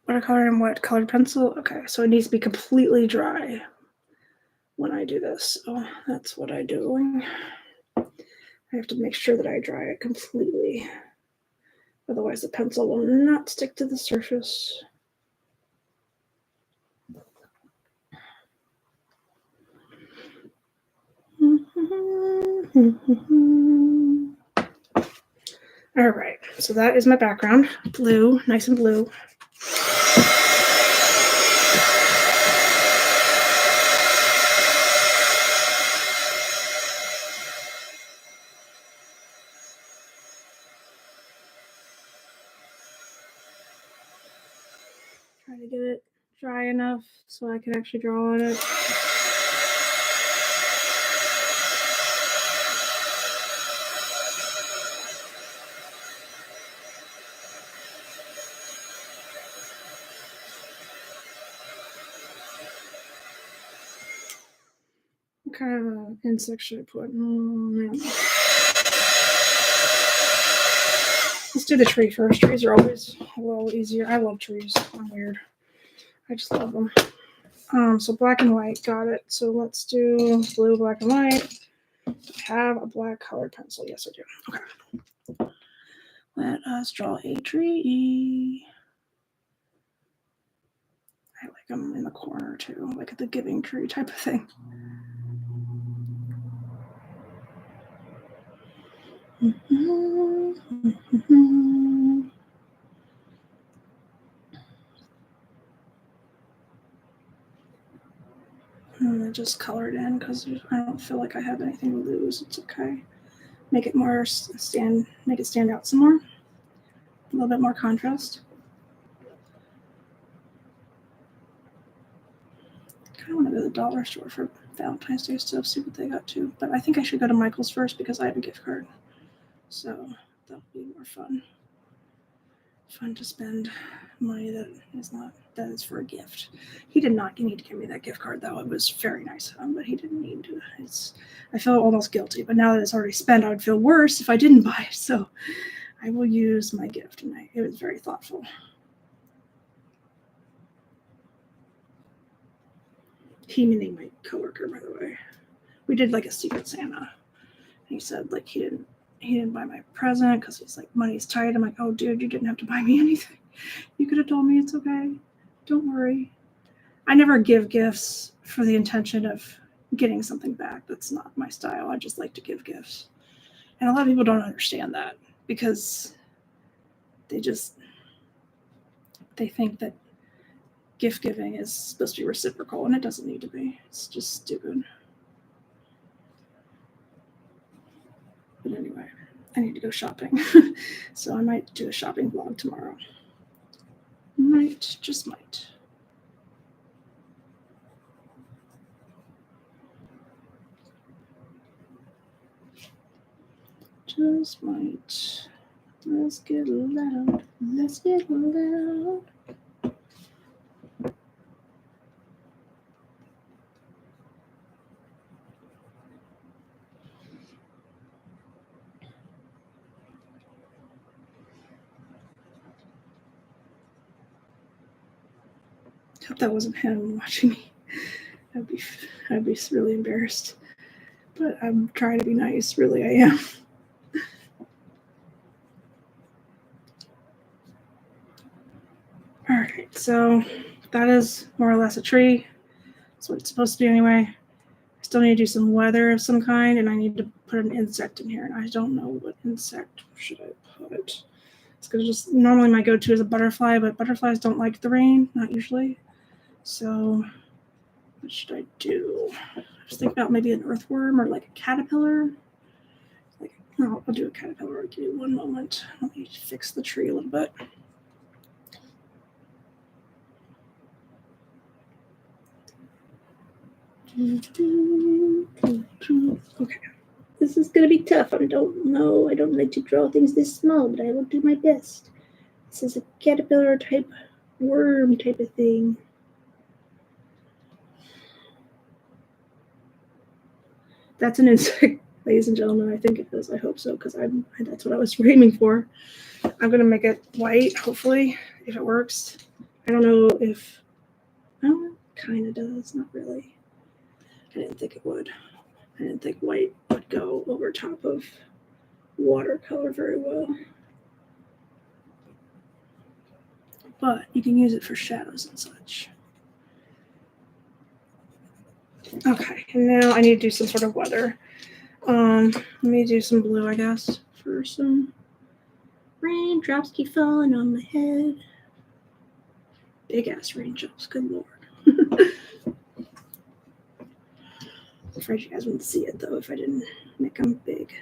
Watercolor and wet colored pencil. Okay, so it needs to be completely dry when I do this. So that's what I'm doing. I have to make sure that I dry it completely. Otherwise the pencil will not stick to the surface. All right, so that is my background. Blue, nice and blue. Try to get it dry enough so I can actually draw on it. What kind of an insect should I put? Let's do the tree first. Trees are always a little easier. I love trees. I'm weird. I just love them. So black and white, got it. So let's do blue, black, and white. I have a black colored pencil. Yes, I do. Okay. Let us draw a tree. I like them in the corner too, like the giving tree type of thing. And I just color it in because I don't feel like I have anything to lose. It's okay. Make it more stand out some more. A little bit more contrast. I kind of want to go to the dollar store for Valentine's Day stuff, see what they got too. But I think I should go to Michael's first because I have a gift card. So that'll be more fun. Fun to spend money that is for a gift. He did not need to give me that gift card though. It was very nice of him, but he didn't need to. I feel almost guilty, but now that it's already spent, I would feel worse if I didn't buy it. So I will use my gift, and it was very thoughtful. He meaning my coworker, by the way. We did like a secret Santa. He said like he didn't buy my present because he's like, money's tight. I'm like, oh dude, you didn't have to buy me anything. You could have told me it's okay. Don't worry. I never give gifts for the intention of getting something back. That's not my style. I just like to give gifts. And a lot of people don't understand that because they think that gift giving is supposed to be reciprocal, and it doesn't need to be. It's just stupid. But anyway, I need to go shopping. So I might do a shopping vlog tomorrow. Just might. Just might. Let's get loud. Let's get loud. Hope that wasn't him watching me. I'd be really embarrassed. But I'm trying to be nice. Really, I am. All right, so that is more or less a tree. That's what it's supposed to be anyway. I still need to do some weather of some kind, and I need to put an insect in here. And I don't know what insect should I put. It's gonna just normally my go-to is a butterfly, but butterflies don't like the rain, not usually. So what should I do? I was thinking about maybe an earthworm or like a caterpillar. I'll do a caterpillar. I'll give you one moment. Let me fix the tree a little bit. Okay. This is gonna be tough. I don't know. I don't like to draw things this small, but I will do my best. This is a caterpillar type worm type of thing. That's an insect, ladies and gentlemen. I think it is. I hope so, because that's what I was aiming for. I'm gonna make it white, hopefully, if it works. I don't know if it kind of does, not really. I didn't think it would. I didn't think white would go over top of watercolor very well. But you can use it for shadows and such. Okay, and now I need to do some sort of weather. Let me do some blue, I guess, for some raindrops keep falling on my head. Big ass raindrops, good lord. I'm afraid you guys wouldn't see it though if I didn't make them big.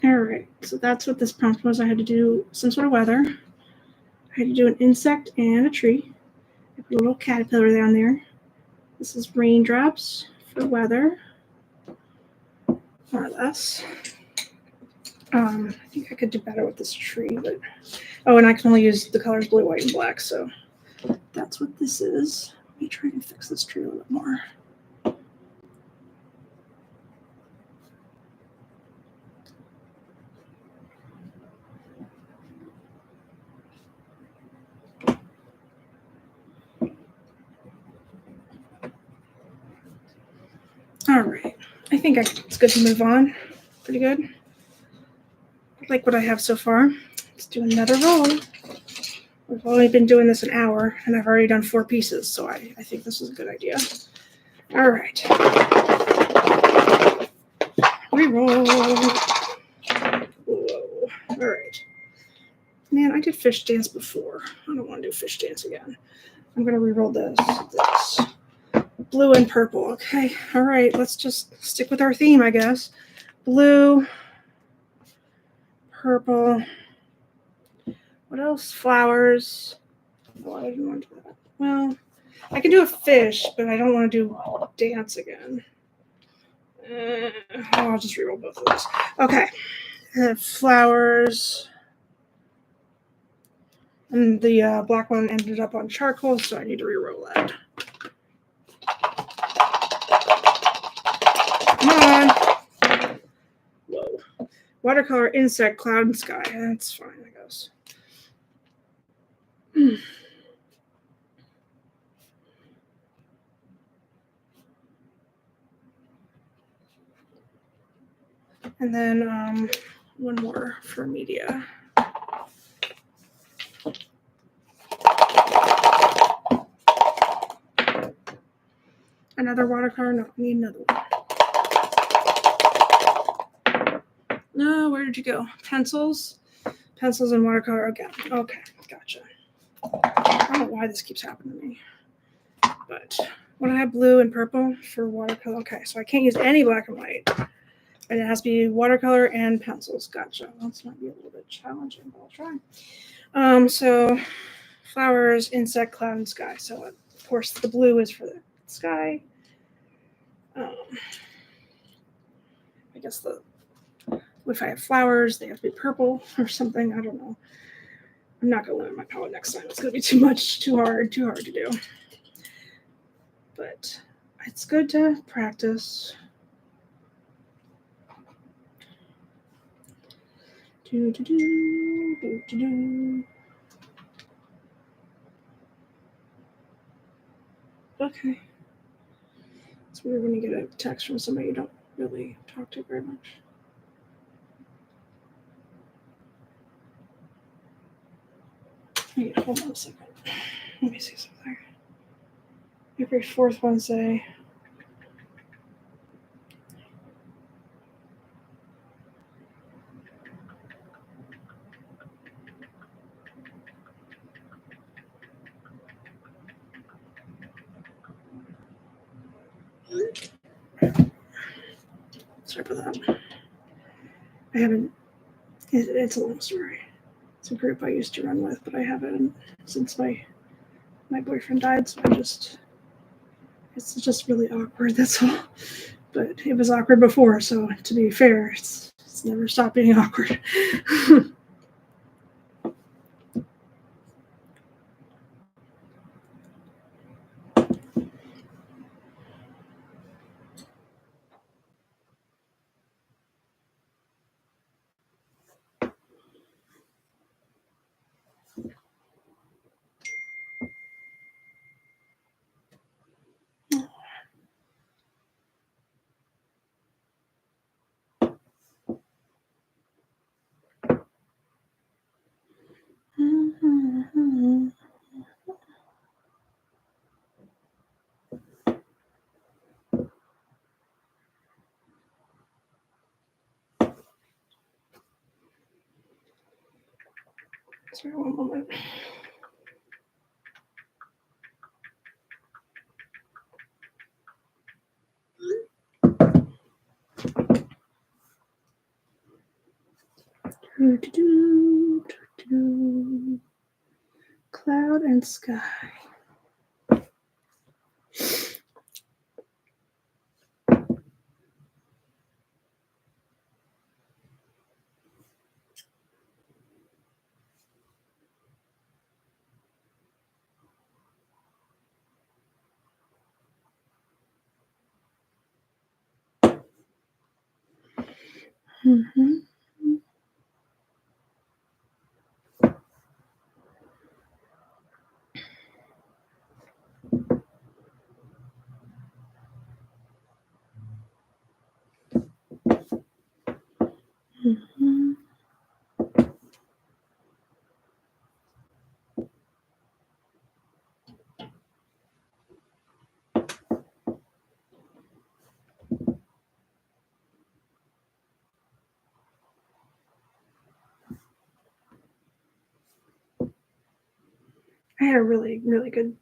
All right, so that's what this prompt was. I had to do some sort of weather. I had to do an insect and a tree. I put a little caterpillar down there. This is raindrops for weather, more or less. I think I could do better with this tree, but and I can only use the colors blue, white, and black, so that's what this is. Let me try and fix this tree a little bit more. All right, I think it's good to move on. Pretty good. I like what I have so far. Let's do another roll. We've only been doing this an hour, and I've already done 4 pieces, so I think this is a good idea. All right. Reroll. Whoa. All right. Man, I did fish dance before. I don't want to do fish dance again. I'm going to reroll this. Blue and purple. Okay. All right. Let's just stick with our theme, I guess. Blue, purple. What else? Flowers. Oh, I didn't want to do that. Well, I can do a fish, but I don't want to do dance again. I'll just reroll both of those. Okay. Flowers. And the black one ended up on charcoal, so I need to reroll that. Come on. Whoa. Watercolor, insect, cloud, and sky. That's fine, I guess. And then one more for media. Another watercolor? No, I need another one. No, where did you go? Pencils? Pencils and watercolor again. Okay, gotcha. I don't know why this keeps happening to me. But when I have blue and purple for watercolor, okay, so I can't use any black and white. And it has to be watercolor and pencils. Gotcha. That's might be a little bit challenging, but I'll try. So flowers, insect, cloud, and sky. So of course the blue is for the sky. I guess if I have flowers, they have to be purple or something. I don't know. I'm not gonna limit my palette next time. It's gonna be too much, too hard to do. But it's good to practice. Okay. It's weird when you get a text from somebody you don't really talk to very much. Wait, hold on a second. Let me see something. Every fourth Wednesday. Sorry for that. I haven't. It's a long story. It's a group I used to run with, but I haven't since my boyfriend died. So it's just really awkward. That's all. But it was awkward before, so to be fair, it's never stopped being awkward. Sorry, one moment. Cloud and sky. Mm-hmm. Mm-hmm. I had a really, really good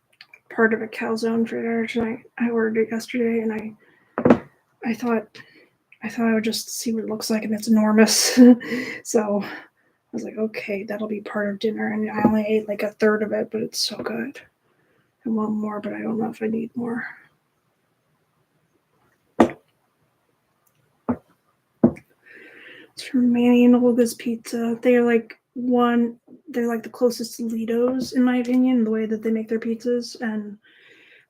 part of a calzone for dinner tonight. I ordered it yesterday, and I thought I would just see what it looks like, and it's enormous. So I was like, okay, that'll be part of dinner. And I only ate like a third of it, but it's so good. I want more, but I don't know if I need more. It's from Manny and Olga's Pizza. They're like the closest to Lido's, in my opinion, the way that they make their pizzas. And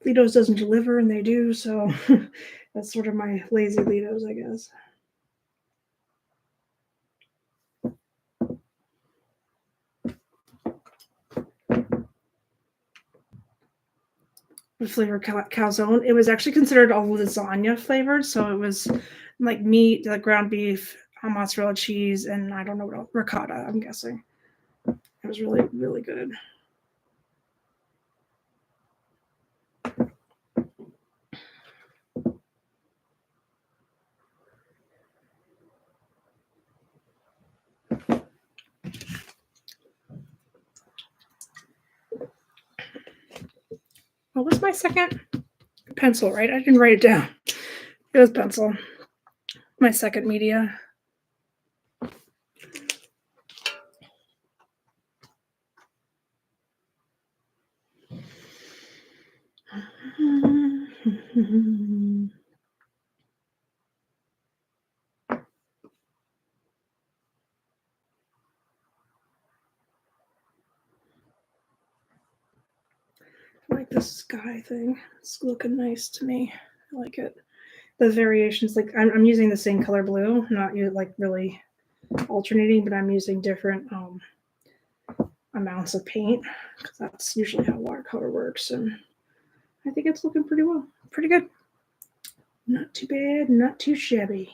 Lido's doesn't deliver, and they do, so that's sort of my lazy Lido's, I guess. The flavor calzone. It was actually considered all lasagna flavored, so it was like meat, like ground beef, mozzarella cheese, and I don't know what else, ricotta. I'm guessing it was really, really good. What was my second? Pencil, right? I didn't write it down. It was pencil. My second media. I like this sky thing. It's looking nice to me. I like it. The variations, like I'm using the same color blue, not like really alternating, but I'm using different amounts of paint because that's usually how watercolor works. And I think it's looking pretty well. Pretty good. Not too bad, not too shabby.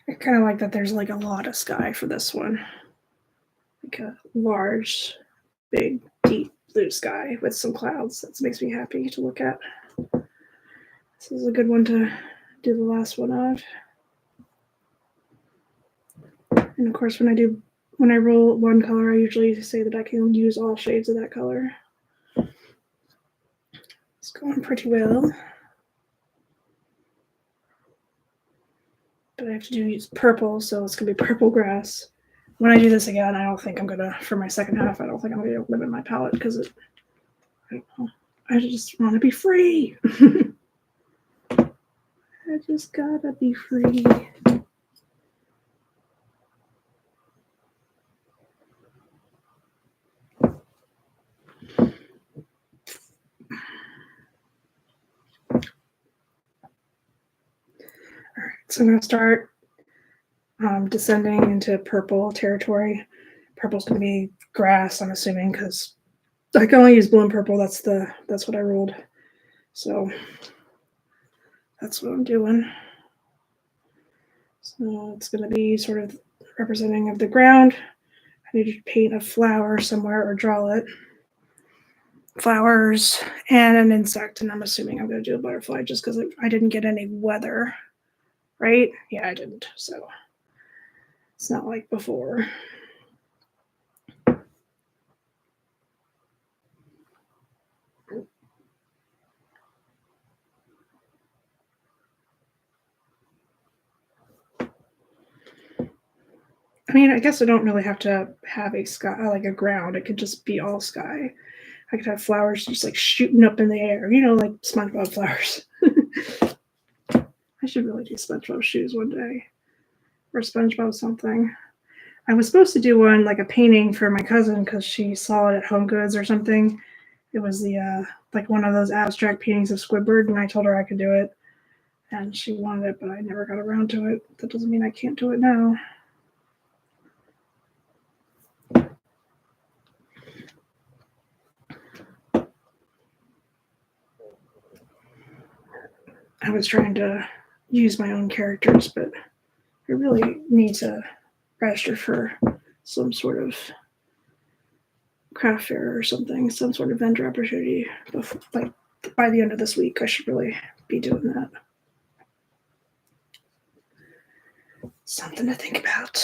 I kind of like that there's like a lot of sky for this one. Like a large, big, deep blue sky with some clouds. That makes me happy to look at. This is a good one to do the last one of. And of course, when I roll one color, I usually say that I can use all shades of that color. It's going pretty well. But I have to use purple, so it's going to be purple grass. When I do this again, I don't think I'm going to, for my second half, I don't think I'm going to limit my palette because I don't know. I just want to be free. I just gotta be free. All right, so I'm going to start descending into purple territory. Purple's going to be grass, I'm assuming, because I can only use blue and purple. That's what I rolled. So that's what I'm doing. So it's going to be sort of representing of the ground. I need to paint a flower somewhere or draw it. Flowers and an insect, and I'm assuming I'm going to do a butterfly just because I didn't get any weather, right? Yeah, I didn't. So it's not like before. I mean, I guess I don't really have to have a sky, like a ground. It could just be all sky. I could have flowers just like shooting up in the air, like SpongeBob flowers. I should really do SpongeBob shoes one day, or SpongeBob something. I was supposed to do one like a painting for my cousin because she saw it at Home Goods or something. It was the like one of those abstract paintings of Squidward, and I told her I could do it. And she wanted it, but I never got around to it. That doesn't mean I can't do it now. I was trying to use my own characters, but I really need to register for some sort of craft fair or something, some sort of vendor opportunity. Before, like by the end of this week, I should really be doing that. Something to think about.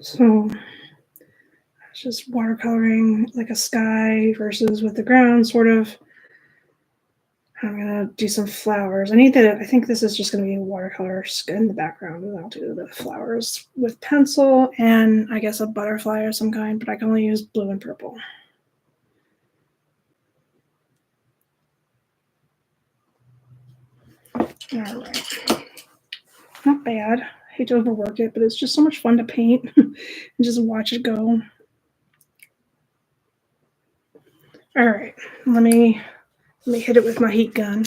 So it's just watercoloring like a sky versus with the ground, sort of. I'm gonna do some flowers. I think this is just gonna be watercolor in the background, and I'll do the flowers with pencil and I guess a butterfly of some kind, but I can only use blue and purple. All right, not bad. I hate to overwork it, but it's just so much fun to paint and just watch it go. All right, let me hit it with my heat gun.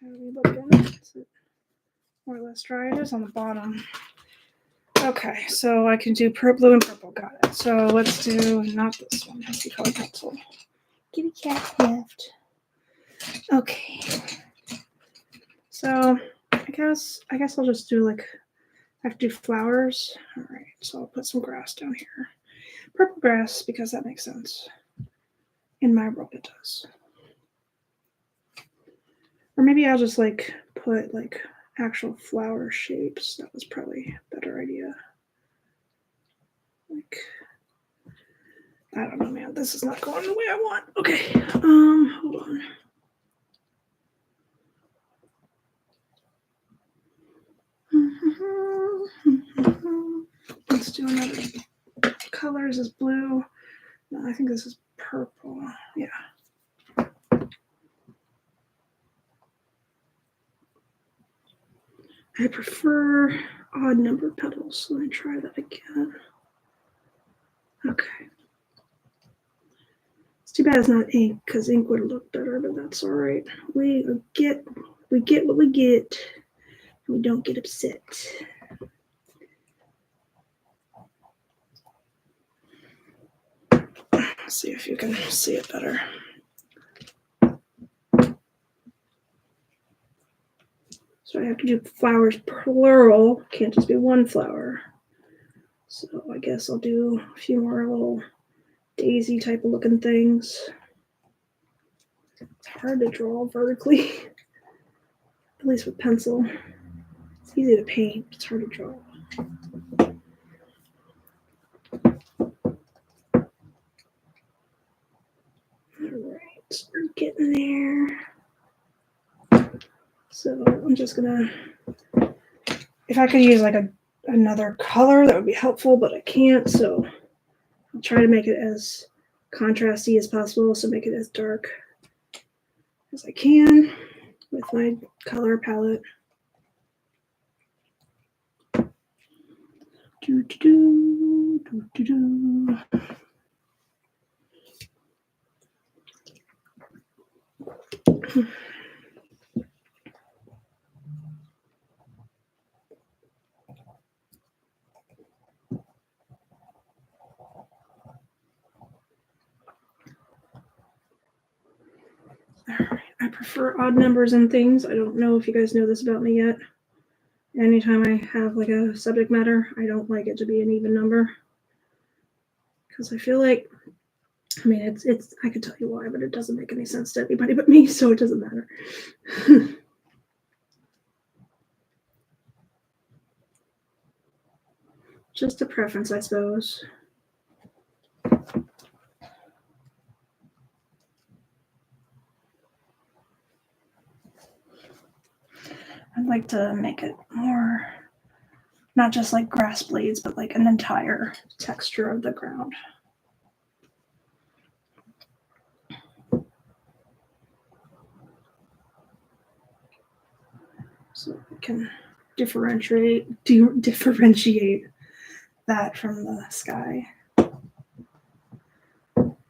How are we looking? Is it more or less dry? It is on the bottom. Okay, so I can do blue and purple. Got it. So let's do not this one. Let's do color pencil. Kitty cat left. Okay. So I guess I'll just do like I have to do flowers. All right. So I'll put some grass down here. Purple grass because that makes sense. In my world, it does. Or maybe I'll just like put like actual flower shapes. That was probably a better idea. Like, I don't know, man. This is not going the way I want. Okay. Hold on. Let's do another. Colors is blue. No, I think this is purple. Yeah. I prefer odd number petals. Let me try that again. Okay. It's too bad it's not ink, because ink would look better, but that's all right. We get what we get. We don't get upset. Let's see if you can see it better. So I have to do flowers plural. Can't just be one flower. So I guess I'll do a few more little daisy type of looking things. It's hard to draw vertically, at least with pencil. It's easy to paint, it's hard to draw. Alright, we're getting there. So I'm just gonna, if I could use like another color, that would be helpful, but I can't, so I'll try to make it as contrasty as possible, so make it as dark as I can with my color palette. Do, do, do, do, do, do. All right. I prefer odd numbers and things. I don't know if you guys know this about me yet. Anytime I have like a subject matter, I don't like it to be an even number. Because I feel like, I mean, it's, I could tell you why, but it doesn't make any sense to anybody but me, so it doesn't matter. Just a preference, I suppose. I'd like to make it more, not just like grass blades, but like an entire texture of the ground. So we can differentiate that from the sky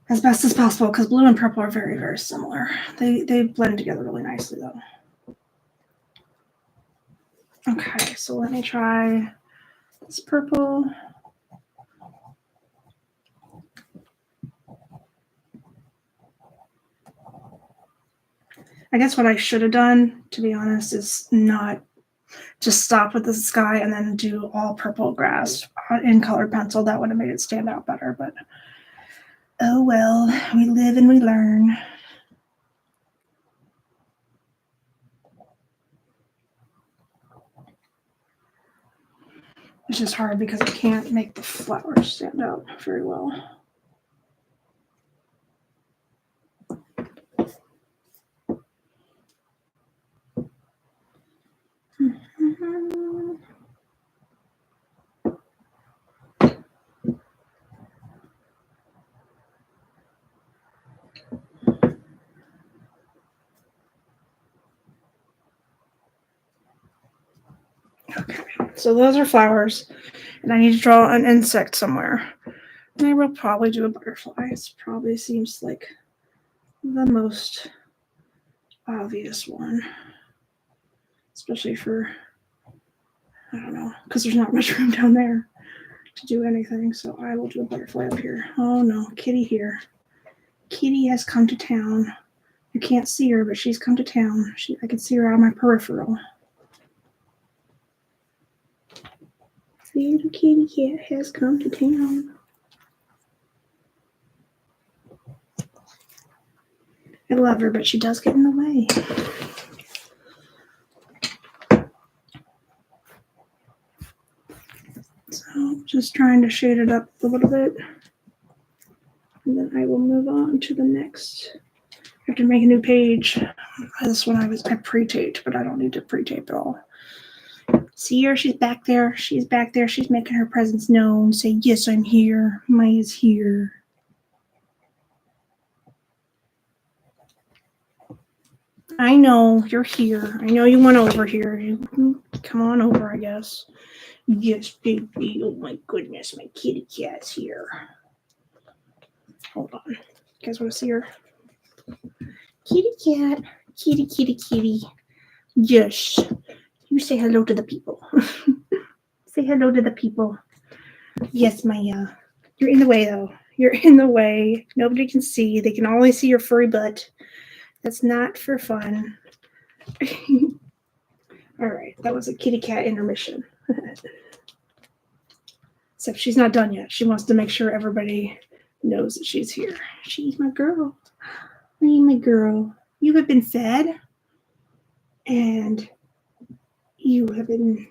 as best as possible, because blue and purple are very, very similar. They blend together really nicely though. Okay, so let me try this purple. I guess what I should have done, to be honest, is not just stop with the sky and then do all purple grass in colored pencil. That would have made it stand out better, but oh well, we live and we learn. It's just hard because I can't make the flowers stand out very well. Okay, so those are flowers, and I need to draw an insect somewhere. And I will probably do a butterfly. It probably seems like the most obvious one, especially for, I don't know, because there's not much room down there to do anything. So I will do a butterfly up here. Oh no, Kitty here. Kitty has come to town. You can't see her, but she's come to town. I can see her out of my peripheral. Little kitty cat has come to town. I love her, but she does get in the way. So just trying to shade it up a little bit. And then I will move on to the next. I have to make a new page. This one I pre-taped, but I don't need to pre-tape at all. See her? She's back there. She's back there. She's making her presence known. Say, yes, I'm here. Maya's here. I know you're here. I know you went over here. You come on over, I guess. Yes, baby. Oh my goodness, my kitty cat's here. Hold on. You guys want to see her? Kitty cat. Kitty, kitty, kitty. Yes. You say hello to the people. Say hello to the people. Yes, Maya. You're in the way, though. You're in the way. Nobody can see. They can only see your furry butt. That's not for fun. All right. That was a kitty cat intermission. Except she's not done yet. She wants to make sure everybody knows that she's here. She's my girl. Hey, my girl. You have been fed. And you have been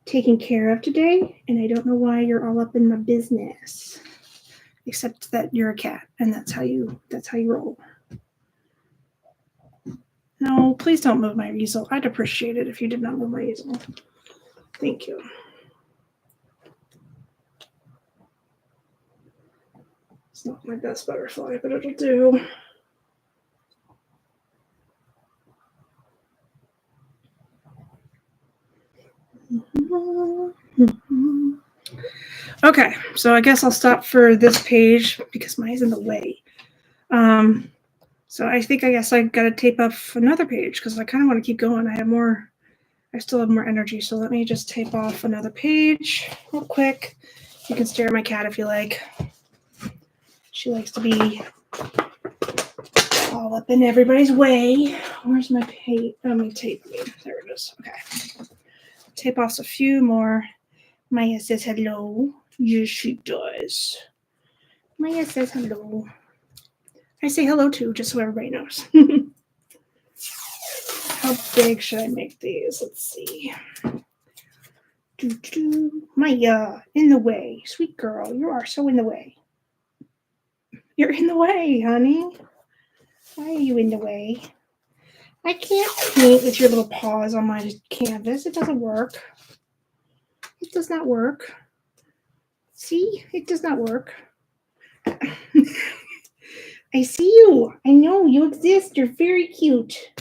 taken care of today, and I don't know why you're all up in my business, except that you're a cat, and that's how you roll. No, please don't move my easel. I'd appreciate it if you did not move my easel. Thank you. It's not my best butterfly, but it'll do. Okay, so I guess I'll stop for this page because mine's in the way. So I guess I gotta tape up another page because I kind of want to keep going. I still have more energy, so let me just tape off another page real quick. You can stare at my cat if you like. She likes to be all up in everybody's way. Where's my tape? Oh, my tape. There it is. Okay. Tape off a few more. Maya says hello. Yes, she does. Maya says hello. I say hello too, just so everybody knows. How big should I make these? Let's see. Maya, in the way. Sweet girl, you are so in the way. You're in the way, honey. Why are you in the way? I can't paint with your little paws on my canvas. It doesn't work. It does not work. See? It does not work. I see you. I know you exist. You're very cute.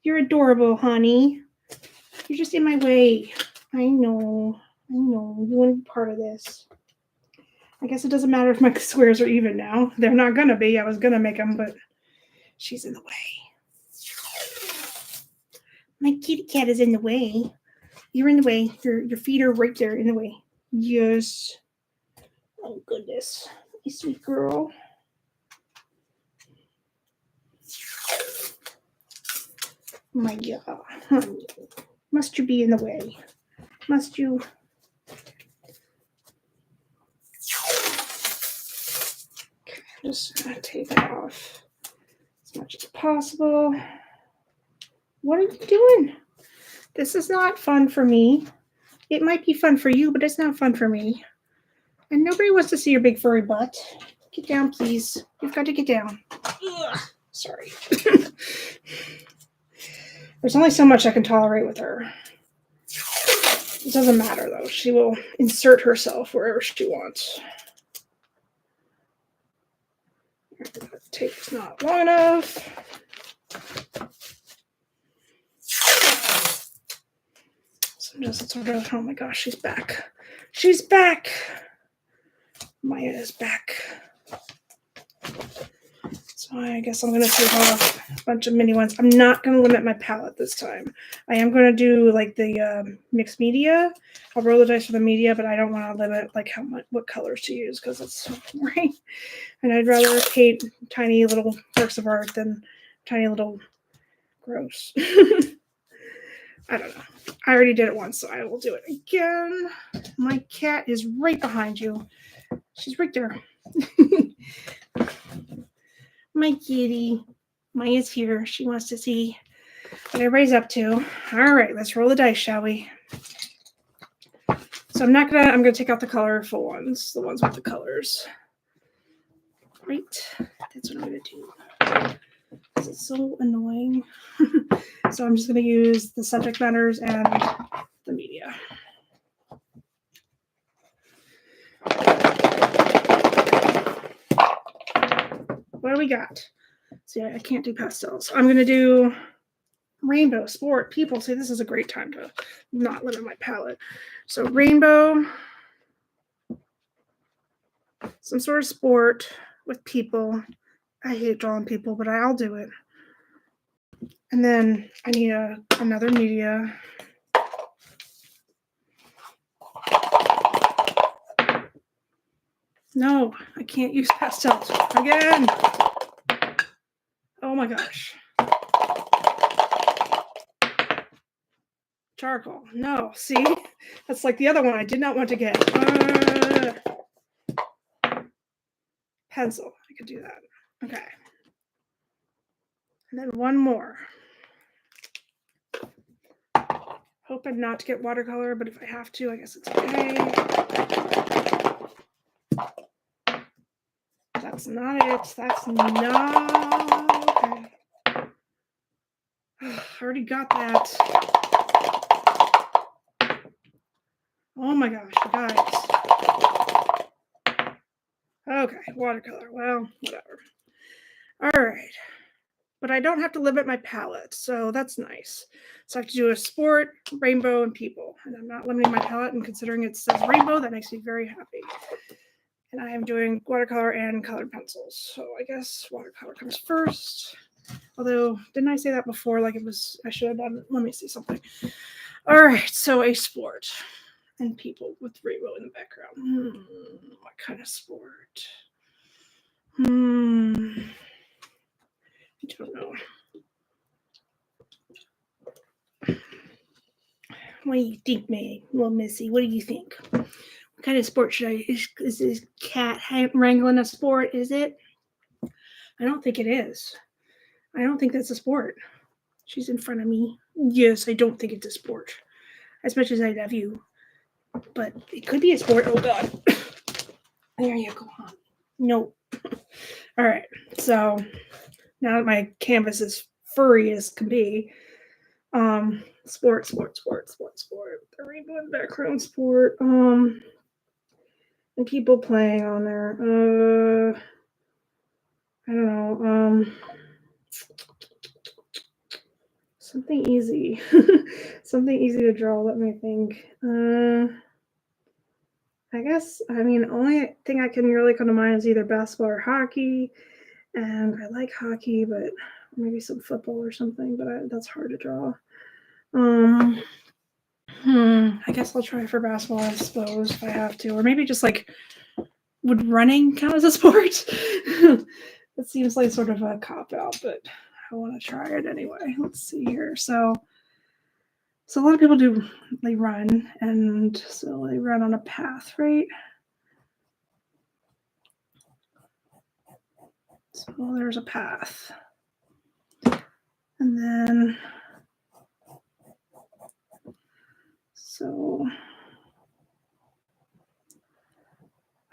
You're adorable, honey. You're just in my way. I know. I know. You want to be part of this. I guess it doesn't matter if my squares are even now. They're not going to be. I was going to make them, but she's in the way. My kitty cat is in the way. You're in the way. Your feet are right there in the way. Yes. Oh, goodness. You sweet girl. My God. Honey. Must you be in the way? Must you? Okay, I'm just going to take it off as much as possible. What are you doing? This is not fun for me. It might be fun for you, but it's not fun for me. And nobody wants to see your big furry butt. Get down, please. You've got to get down. Ugh. Sorry. There's only so much I can tolerate with her. It doesn't matter, though. She will insert herself wherever she wants. The tape's not long enough. So I'm just sort of, oh my gosh, she's back. She's back. Maya is back. So I guess I'm going to take off a bunch of mini ones. I'm not going to limit my palette this time. I am going to do like the mixed media. I'll roll the dice for the media, but I don't want to limit like what colors to use because it's so boring. And I'd rather paint tiny little works of art than tiny little gross. I don't know. I already did it once, so I will do it again. My cat is right behind you. She's right there. My kitty. Maya's here. She wants to see what everybody's up to. All right, let's roll the dice, shall we? So I'm gonna take out the colorful ones, the ones with the colors. Right. That's what I'm gonna do. This is so annoying. So I'm just gonna use the subject matters and the media. What do we got? See, I can't do pastels. I'm going to do rainbow, sport, people. See, this is a great time to not limit my palette. So rainbow, some sort of sport with people. I hate drawing people, but I'll do it. And then I need another media. No, I can't use pastels again. Oh my gosh. Charcoal. No, see? That's like the other one I did not want to get. Pencil. I could do that. Okay. And then one more. Hoping not to get watercolor, but if I have to, I guess it's okay. That's not it. That's not okay. I already got that. Oh my gosh, you guys. Okay, watercolor. Well, whatever. All right. But I don't have to limit my palette, so that's nice. So I have to do a sport, rainbow, and people. And I'm not limiting my palette, and considering it says rainbow, that makes me very happy. And I am doing watercolor and colored pencils. So I guess watercolor comes first. Although, didn't I say that before? Like I should have done, let me see something. All right, so a sport and people with rainbow in the background. What kind of sport? I do a What do you think, May? Little Missy, what do you think? What kind of sport should I? Is this cat wrangling a sport? Is it? I don't think it is. I don't think that's a sport. She's in front of me. Yes, I don't think it's a sport. As much as I love you. But it could be a sport. Oh, God. There you go, hon. No. All right. So now that my canvas is furry as can be, sport. The rainbow in the background sport. And people playing on there. I don't know. Something easy. Something easy to draw. Let me think. I guess, only thing I can really come to mind is either basketball or hockey. And I like hockey, but maybe some football or something, but that's hard to draw. I guess I'll try for basketball, I suppose, if I have to. Or maybe just like, would running count as a sport? It seems like sort of a cop-out, but I want to try it anyway. Let's see here. So a lot of people they run, and so they run on a path, right? So there's a path. And then, so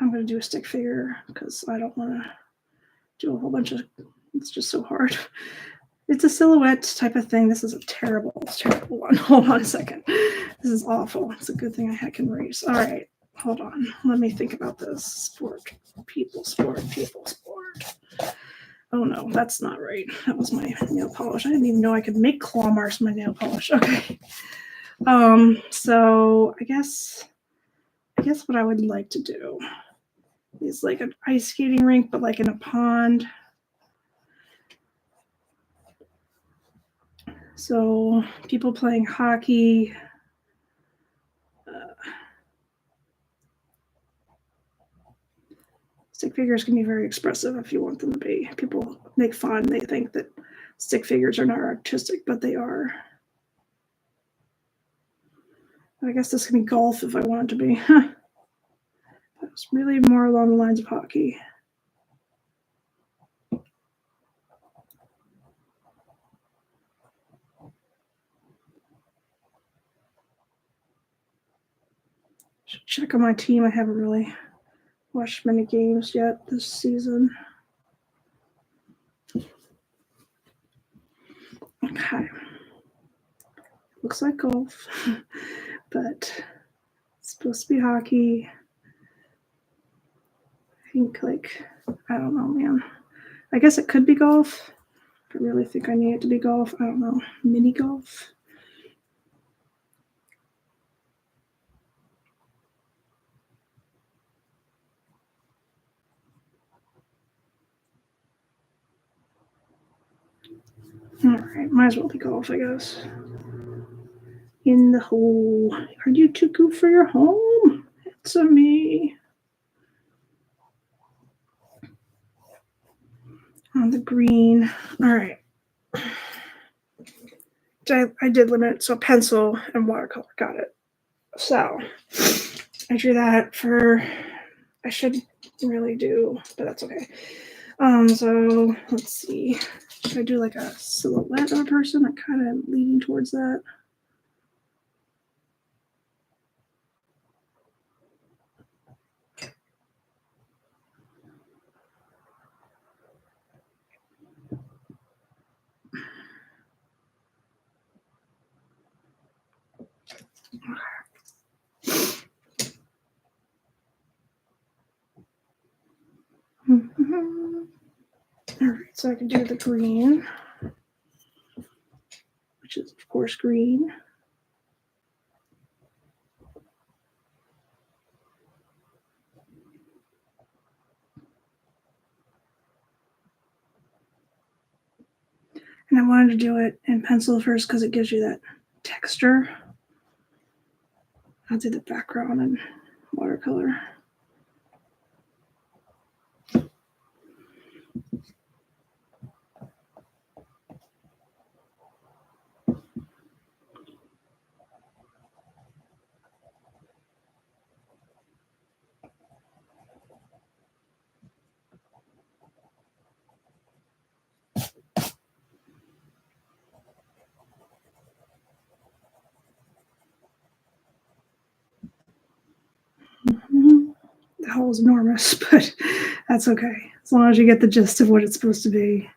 I'm going to do a stick figure because I don't want to do a whole bunch of, it's just so hard. It's a silhouette type of thing. This is a terrible one. Hold on a second. This is awful. It's a good thing I can erase. All right. Hold on. Let me think about this. Sport. Oh no, that's not right. That was my nail polish. I didn't even know I could make claw marks with my nail polish. Okay. So I guess what I would like to do is like an ice skating rink, but like in a pond. So people playing hockey. Stick figures can be very expressive if you want them to be. People make fun. They think that stick figures are not artistic, but they are. I guess this can be golf if I want it to be. That's really more along the lines of hockey. Should check on my team. I haven't really watched many games yet this season. Okay. Looks like golf, but it's supposed to be hockey. I think, I don't know, man. I guess it could be golf. I really think I need it to be golf. I don't know. Mini golf. All right, might as well be golf, I guess. In the hole. Are you too good for your home? It's a me. On the green. All right. I did limit, so pencil and watercolor. Got it. So I drew that for, I should really do, but that's okay. So let's see. Should I do like a silhouette of a person? I'm kind of leaning towards that. All right, so I can do the green, which is of course green. And I wanted to do it in pencil first because it gives you that texture. I'll do the background in watercolor. hole is enormous, but that's okay. As long as you get the gist of what it's supposed to be.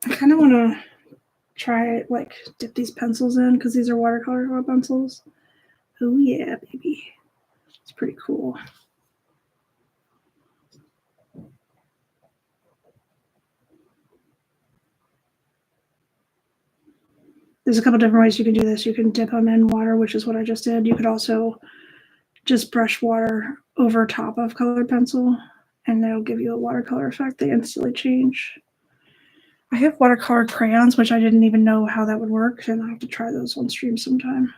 I kind of want to try it, like dip these pencils in because these are watercolor pencils. Oh yeah, baby. It's pretty cool. There's a couple different ways you can do this. You can dip them in water, which is what I just did. You could also just brush water over top of colored pencil, and that'll give you a watercolor effect. They instantly change. I have watercolor crayons, which I didn't even know how that would work, and I'll have to try those on stream sometime.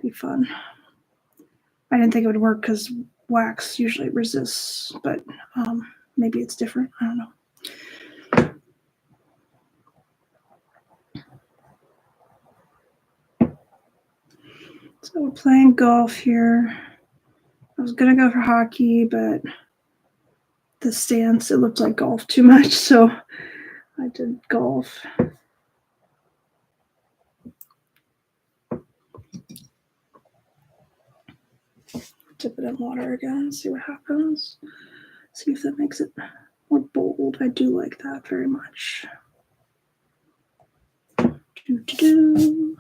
Be fun. I didn't think it would work because wax usually resists, but maybe it's different. I don't know. So we're playing golf here. I was gonna go for hockey, but the stance, it looked like golf too much, so I did golf. Dip it in water again, see what happens. See if that makes it more bold. I do like that very much. Do-do-do.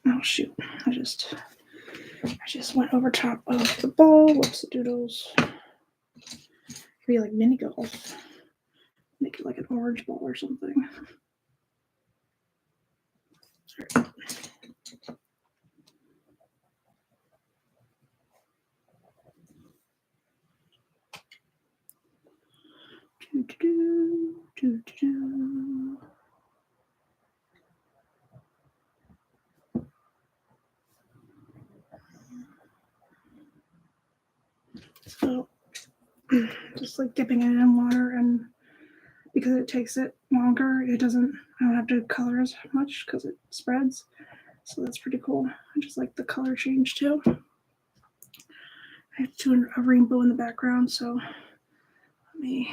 Oh shoot! I just went over top of the ball. Whoops, the doodles. Be like mini golf. Make it like an orange ball or something. Sorry. Do-do-do, do-do-do. So just like dipping it in water, and because it takes it longer, I don't have to color as much because it spreads. So that's pretty cool. I just like the color change too. I have to do a rainbow in the background, so let me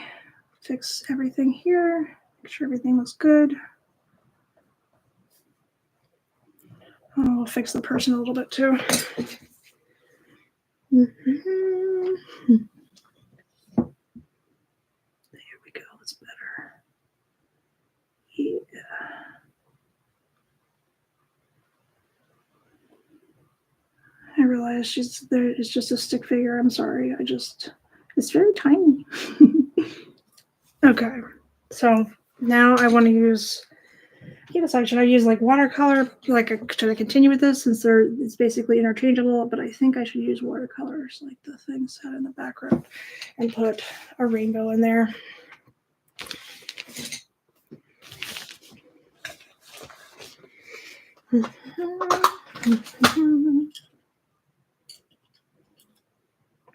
fix everything here, make sure everything looks good. I'll fix the person a little bit too. Mm-hmm. There we go, it's better. Yeah. I realize it's just a stick figure. I'm sorry. It's very tiny. Okay. So now I want to use, should I use like watercolor, should I continue with this since it's basically interchangeable, but I think I should use watercolors like the thing set in the background and put a rainbow in there.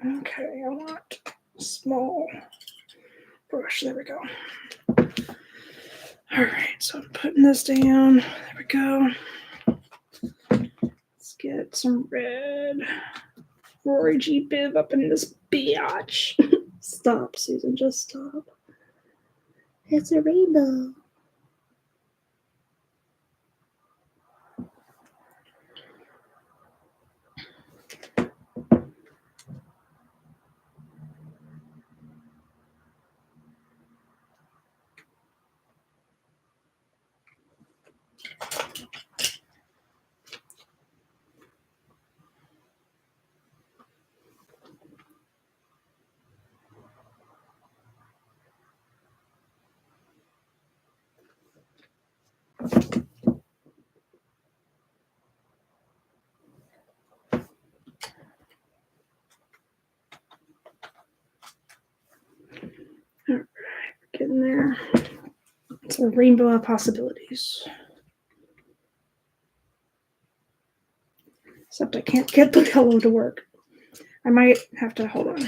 Okay, I want a small brush. There we go. All right, so I'm putting this down. There we go. Let's get some red. Rory G. Biv up in this biatch. Stop, Susan, just stop. It's a rainbow. All right, getting there. It's a rainbow of possibilities. Except I can't get the color to work. I might have to, hold on.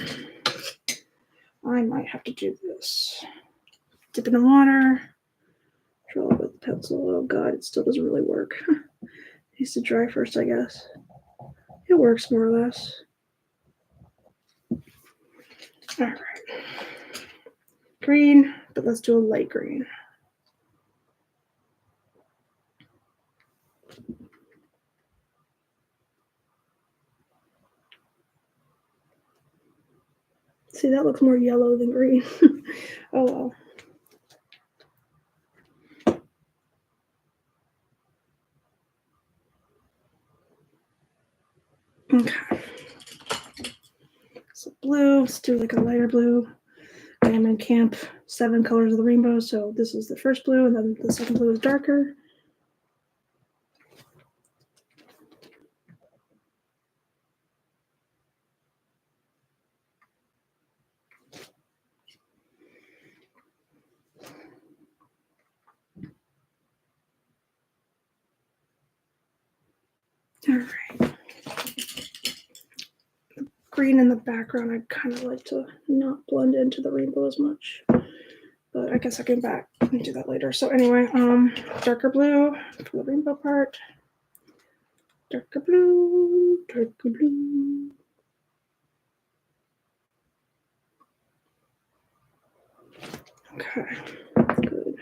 I might have to do this. Dip it in water. Draw it with the pencil. Oh god, it still doesn't really work. It needs to dry first, I guess. It works more or less. All right. Green, but let's do a light green. See, that looks more yellow than green. Oh well. Okay. So blue, let's do like a lighter blue. I am in camp 7 colors of the rainbow, so this is the first blue, and then the second blue is darker. All right. Green in the background, I kind of like to not blend into the rainbow as much, but I guess I can back and do that later. So anyway, darker blue for the rainbow part. Darker blue, darker blue. Okay, good.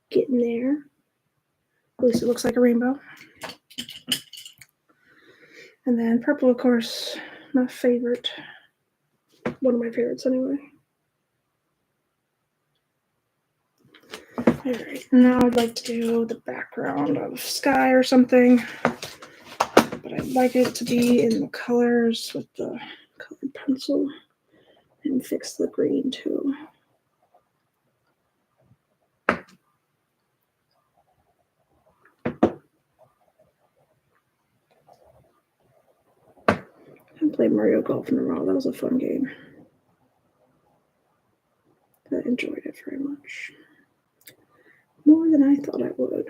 Getting there. At least it looks like a rainbow. And then purple, of course, my favorite. One of my favorites, anyway. All right, now I'd like to do the background of sky or something, but I'd like it to be in the colors with the colored pencil and fix the green too. I played Mario Golf in a while. That was a fun game. I enjoyed it very much. More than I thought I would.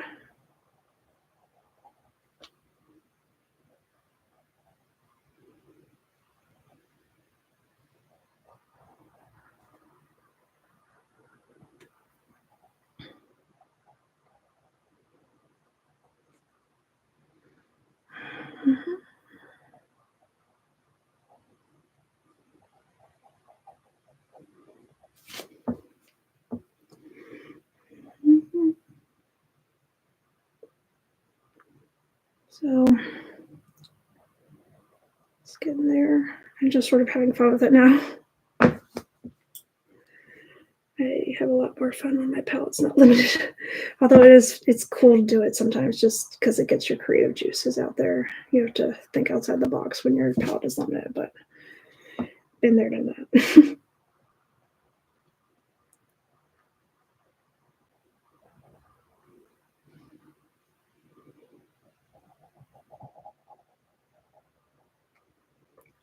Mm-hmm. Mm-hmm. So it's getting there. I'm just sort of having fun with it now. I have a lot more fun when my palette's not limited. Although it's cool to do it sometimes just because it gets your creative juices out there. You have to think outside the box when your palette is limited, but been there, done that.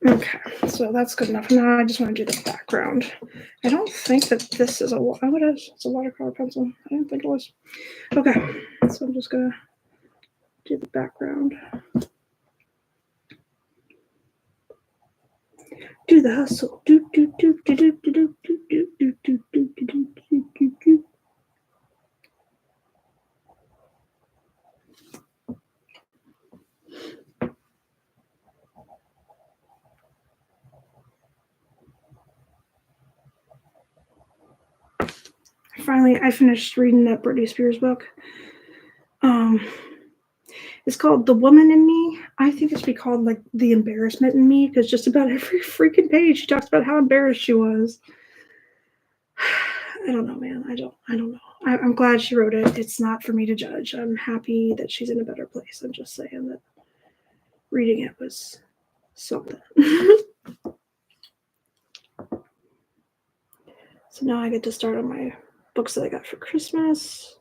Okay, so that's good enough. Now I just want to do the background. I don't think that this is oh, it is. It's a watercolor pencil. I didn't think it was. Okay, so I'm just gonna do the background. Do the hustle. Do do do do do do do do do do do do do do do. Finally, I finished reading that Britney Spears book. It's called The Woman in Me. I think it should be called like The Embarrassment in Me because just about every freaking page she talks about how embarrassed she was. I don't know, man. I don't know. I'm glad she wrote it. It's not for me to judge. I'm happy that she's in a better place. I'm just saying that reading it was something. So now I get to start on my books that I got for Christmas.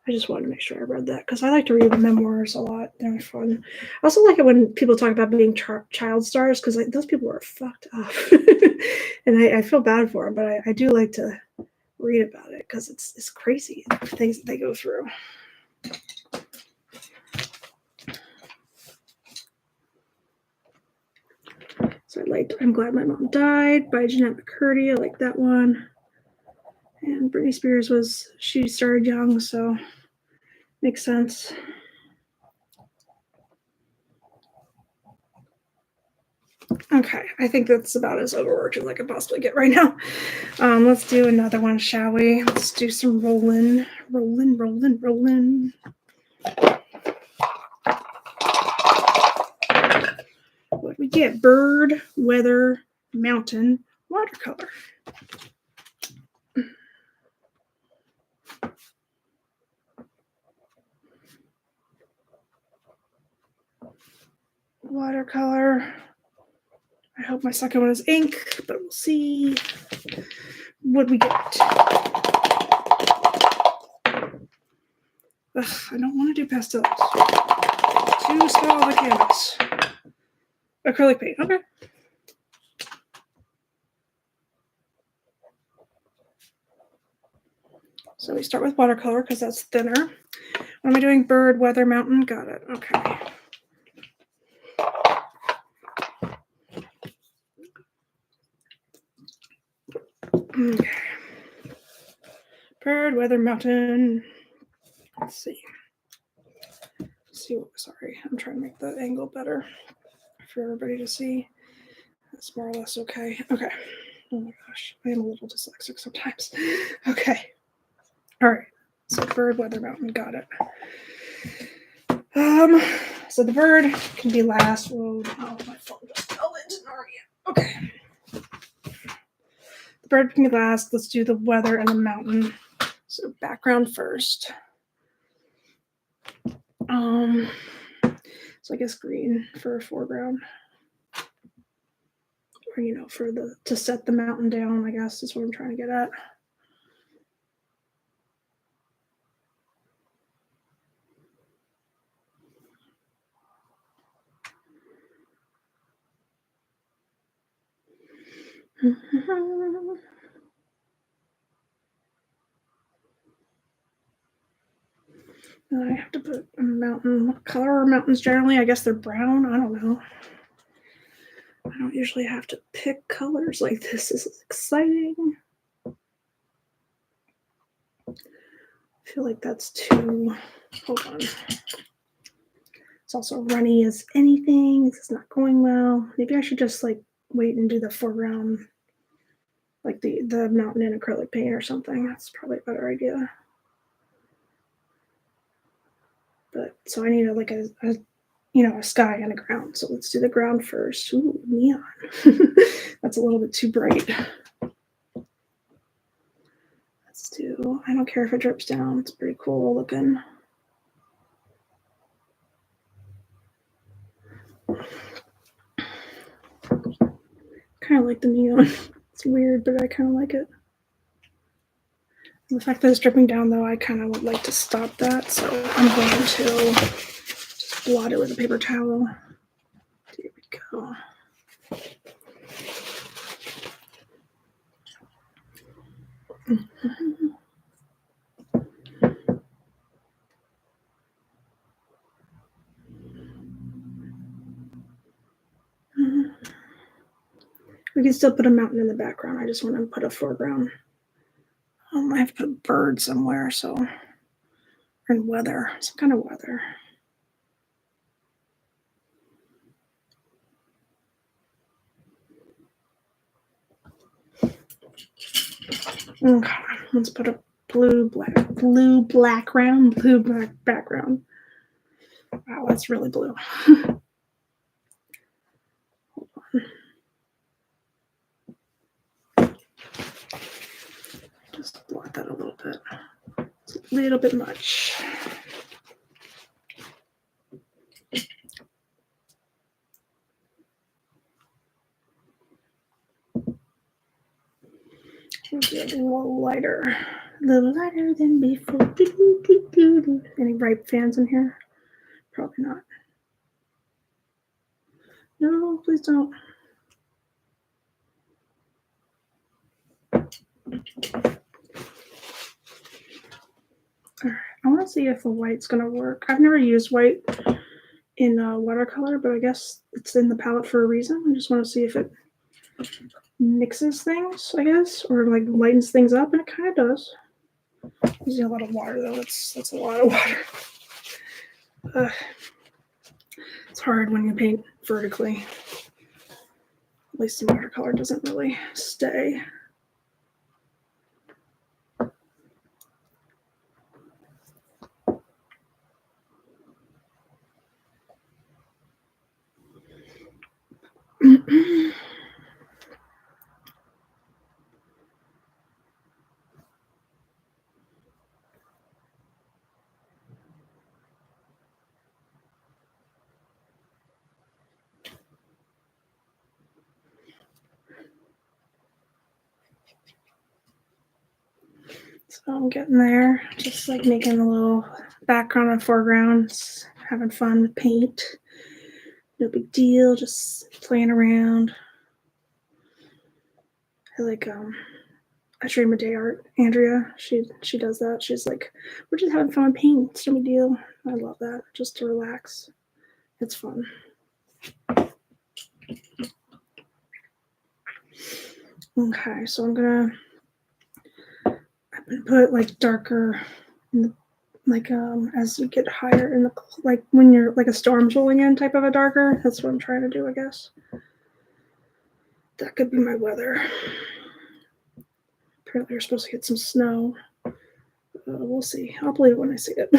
I just wanted to make sure I read that because I like to read memoirs a lot. They're fun. I also like it when people talk about being child stars because like, those people are fucked up. And I feel bad for them, but I do like to read about it because it's crazy the things that they go through. So I'm Glad My Mom Died by Jeanette McCurdy. I like that one. And Britney Spears she started young, so makes sense. Okay, I think that's about as overworked as I could possibly get right now. Let's do another one, shall we? Let's do some rolling. What we get? Bird, weather, mountain, watercolor. Watercolor. I hope my second one is ink, but we'll see what we get. Ugh, I don't want to do pastels. Too small of a canvas. Acrylic paint, okay. So we start with watercolor because that's thinner. What am I doing? Bird, weather, mountain. Got it. Okay. Okay. Bird, weather, mountain. Let's see. Sorry, I'm trying to make the angle better for everybody to see. That's more or less okay. Okay. Oh my gosh, I am a little dyslexic sometimes. Okay. All right. So bird, weather, mountain. Got it. So the bird can be last. Oh, my phone just fell into Narnia. Okay. The bird can be last. Let's do the weather and the mountain. So background first. So I guess green for a foreground. Or for to set the mountain down, I guess is what I'm trying to get at. I have to put a mountain. What color are mountains generally? I guess they're brown. I don't know. I don't usually have to pick colors like this. This is exciting. I feel like that's too. Hold on. It's also runny as anything. This is not going well. Maybe I should just wait and do the foreground, like the mountain in acrylic paint or something. That's probably a better idea. But so I need a sky and a ground. So let's do the ground first. Ooh, neon. That's a little bit too bright. Let's do. I don't care if it drips down. It's pretty cool looking. Kind of like the neon. It's weird, but I kind of like it. And the fact that it's dripping down, though, I kind of would like to stop that. So I'm going to just blot it with a paper towel. There we go. We can still put a mountain in the background. I just want to put a foreground. I have to put a bird somewhere, so and weather, some kind of weather. Okay, let's put a blue black background. Wow, that's really blue. Hold on. Just blot that a little bit. It's a little bit much. Get a little lighter than before. Any ripe fans in here? Probably not. No, please don't. All right, I want to see if the white's going to work. I've never used white in watercolor, but I guess it's in the palette for a reason. I just want to see if it mixes things, I guess, or lightens things up, and it kind of does. Using a lot of water, though. That's a lot of water. It's hard when you paint vertically. At least the watercolor doesn't really stay. So I'm getting there, just like making a little background and foreground, having fun with paint. No big deal, just playing around. I like I dream a day art. Andrea, she does that. She's like, we're just having fun with paint. It's no big deal. I love that. Just to relax. It's fun. Okay, so I'm gonna put like darker in the, like as you get higher in the, like when you're like a storm's rolling in type of a darker. That's what I'm trying to do, I guess. That could be my weather. Apparently we're supposed to get some snow. We'll see. I'll believe it when I see it.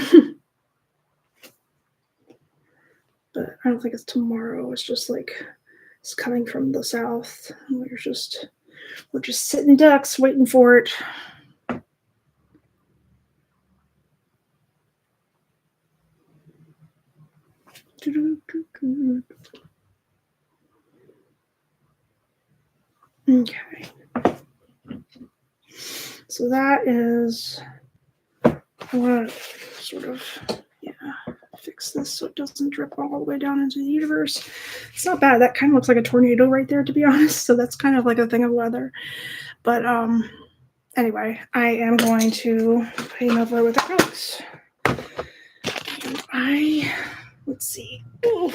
But I don't think it's tomorrow. It's just like it's coming from the south. We're just sitting ducks waiting for it. Okay. So that is, I want to sort of, fix this so it doesn't drip all the way down into the universe. It's not bad. That kind of looks like a tornado right there, to be honest. So that's kind of like a thing of weather. But anyway, I am going to paint over it with acrylics. And let's see. Ooh.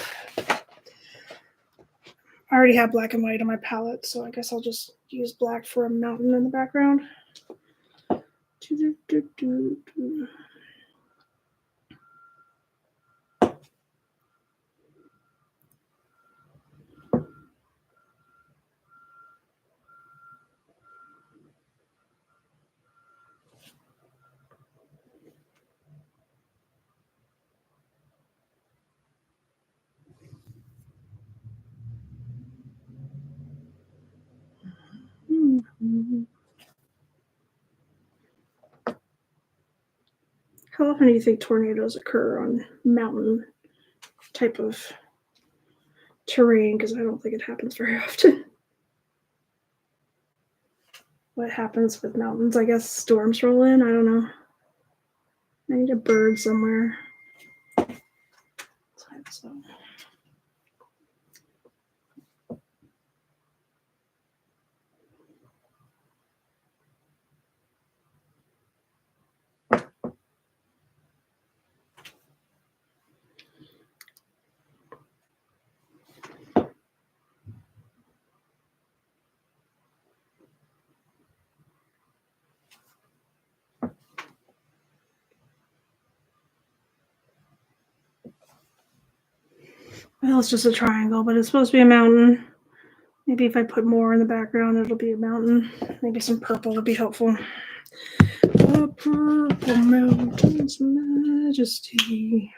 I already have black and white on my palette, so I guess I'll just use black for a mountain in the background. How often do you think tornadoes occur on mountain type of terrain? Because I don't think it happens very often. What happens with mountains? I guess storms roll in. I don't know. I need a bird somewhere. So. Well, it's just a triangle, but it's supposed to be a mountain. Maybe if I put more in the background, it'll be a mountain. Maybe some purple would be helpful. The purple mountain's majesty.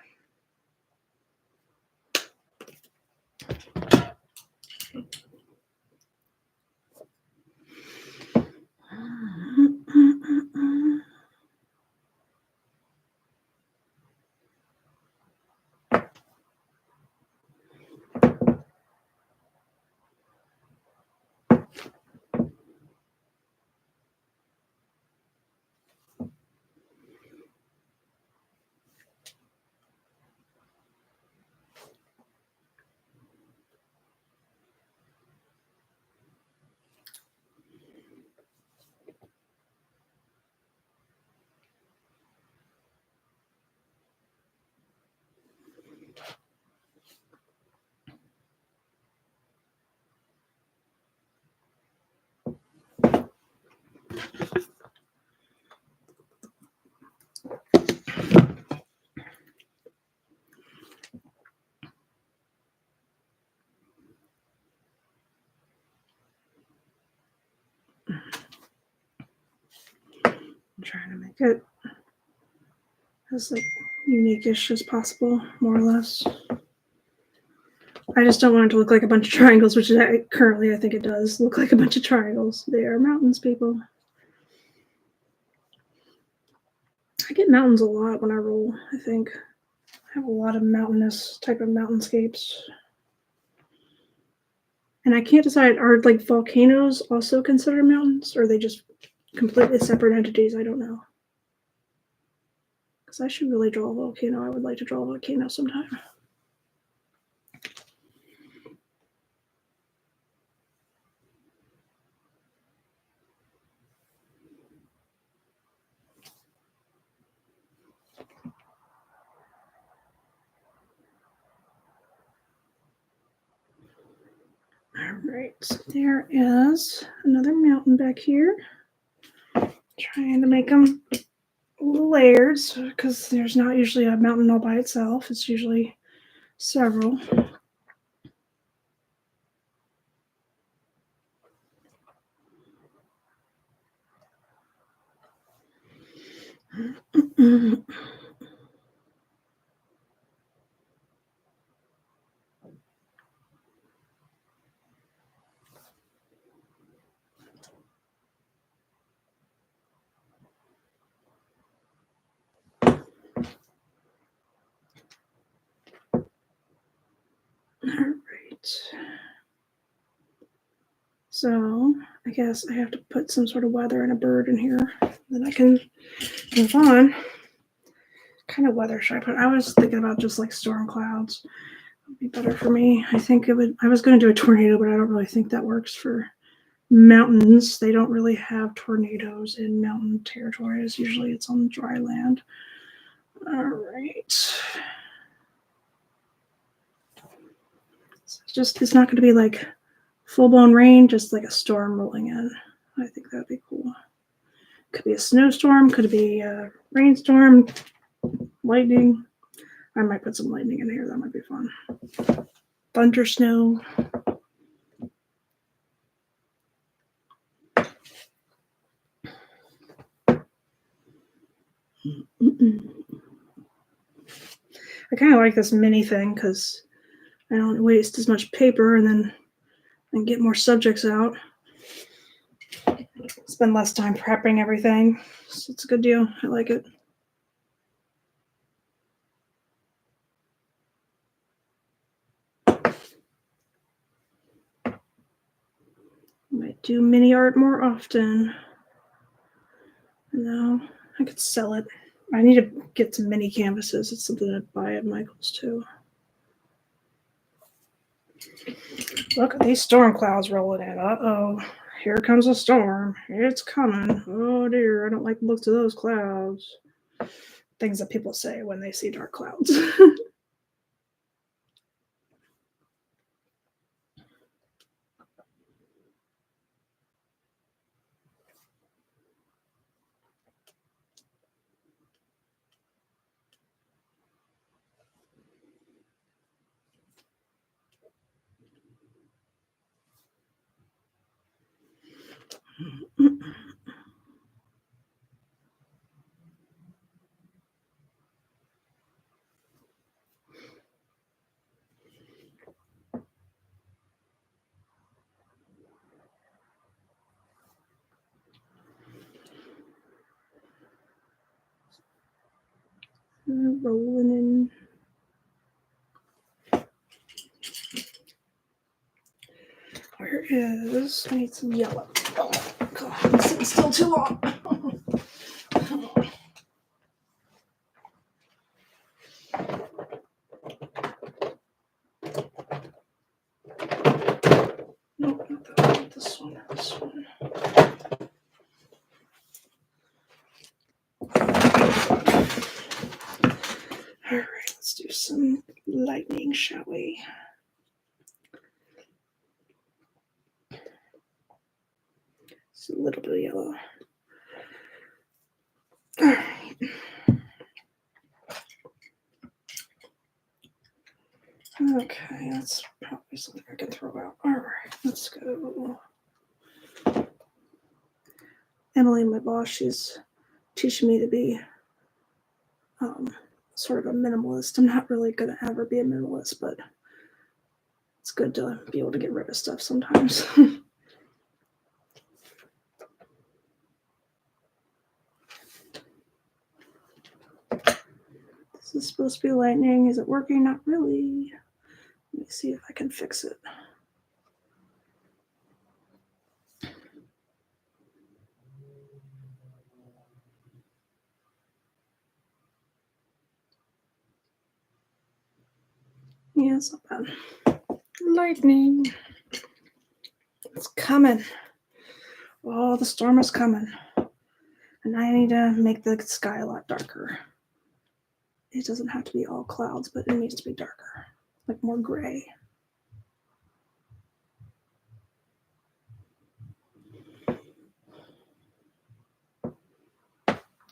trying to make it as like unique-ish as possible, more or less. I just don't want it to look like a bunch of triangles, which is currently I think it does look like a bunch of triangles. They are mountains, people. I get mountains a lot when I roll, I think. I have a lot of mountainous type of mountainscapes. And I can't decide, are like volcanoes also considered mountains, or are they just completely separate entities? I don't know. Because I should really draw a volcano. I would like to draw a volcano sometime. All right, so there is another mountain back here. Trying to make them layered because there's not usually a mountain all by itself. It's usually several. All right. So I guess I have to put some sort of weather and a bird in here. Then I can move on. What kind of weather should I put? I was thinking about just like storm clouds. Would be better for me. I think it would. I was going to do a tornado, but I don't really think that works for mountains. They don't really have tornadoes in mountain territories. Usually it's on dry land. All right. It's not going to be like full-blown rain, just like a storm rolling in. I think that'd be cool. Could be a snowstorm, could be a rainstorm, lightning. I might put some lightning in here. That might be fun. Thunder snow. I kind of like this mini thing because I don't waste as much paper and then get more subjects out. Spend less time prepping everything. So it's a good deal. I like it. Might do mini art more often. No, I could sell it. I need to get some mini canvases. It's something I'd buy at Michael's too. Look at these storm clouds rolling in. Uh-oh. Here comes a storm. It's coming. Oh dear, I don't like the looks of those clouds. Things that people say when they see dark clouds. Rolling in. Where is? I need some yellow. Oh, God, I'm sitting still too long. Nope, not that one. This one. This one. All right, let's do some lightning, shall we? Just a little bit of yellow. All right. Okay, that's probably something I can throw out. All right, let's go. Emily, my boss, she's teaching me to be sort of a minimalist. I'm not really going to ever be a minimalist, but it's good to be able to get rid of stuff sometimes. This is supposed to be lightning. Is it working? Not really. Let me see if I can fix it. Yeah, it's not bad. Lightning. It's coming. Oh, the storm is coming. And I need to make the sky a lot darker. It doesn't have to be all clouds, but it needs to be darker, like more gray.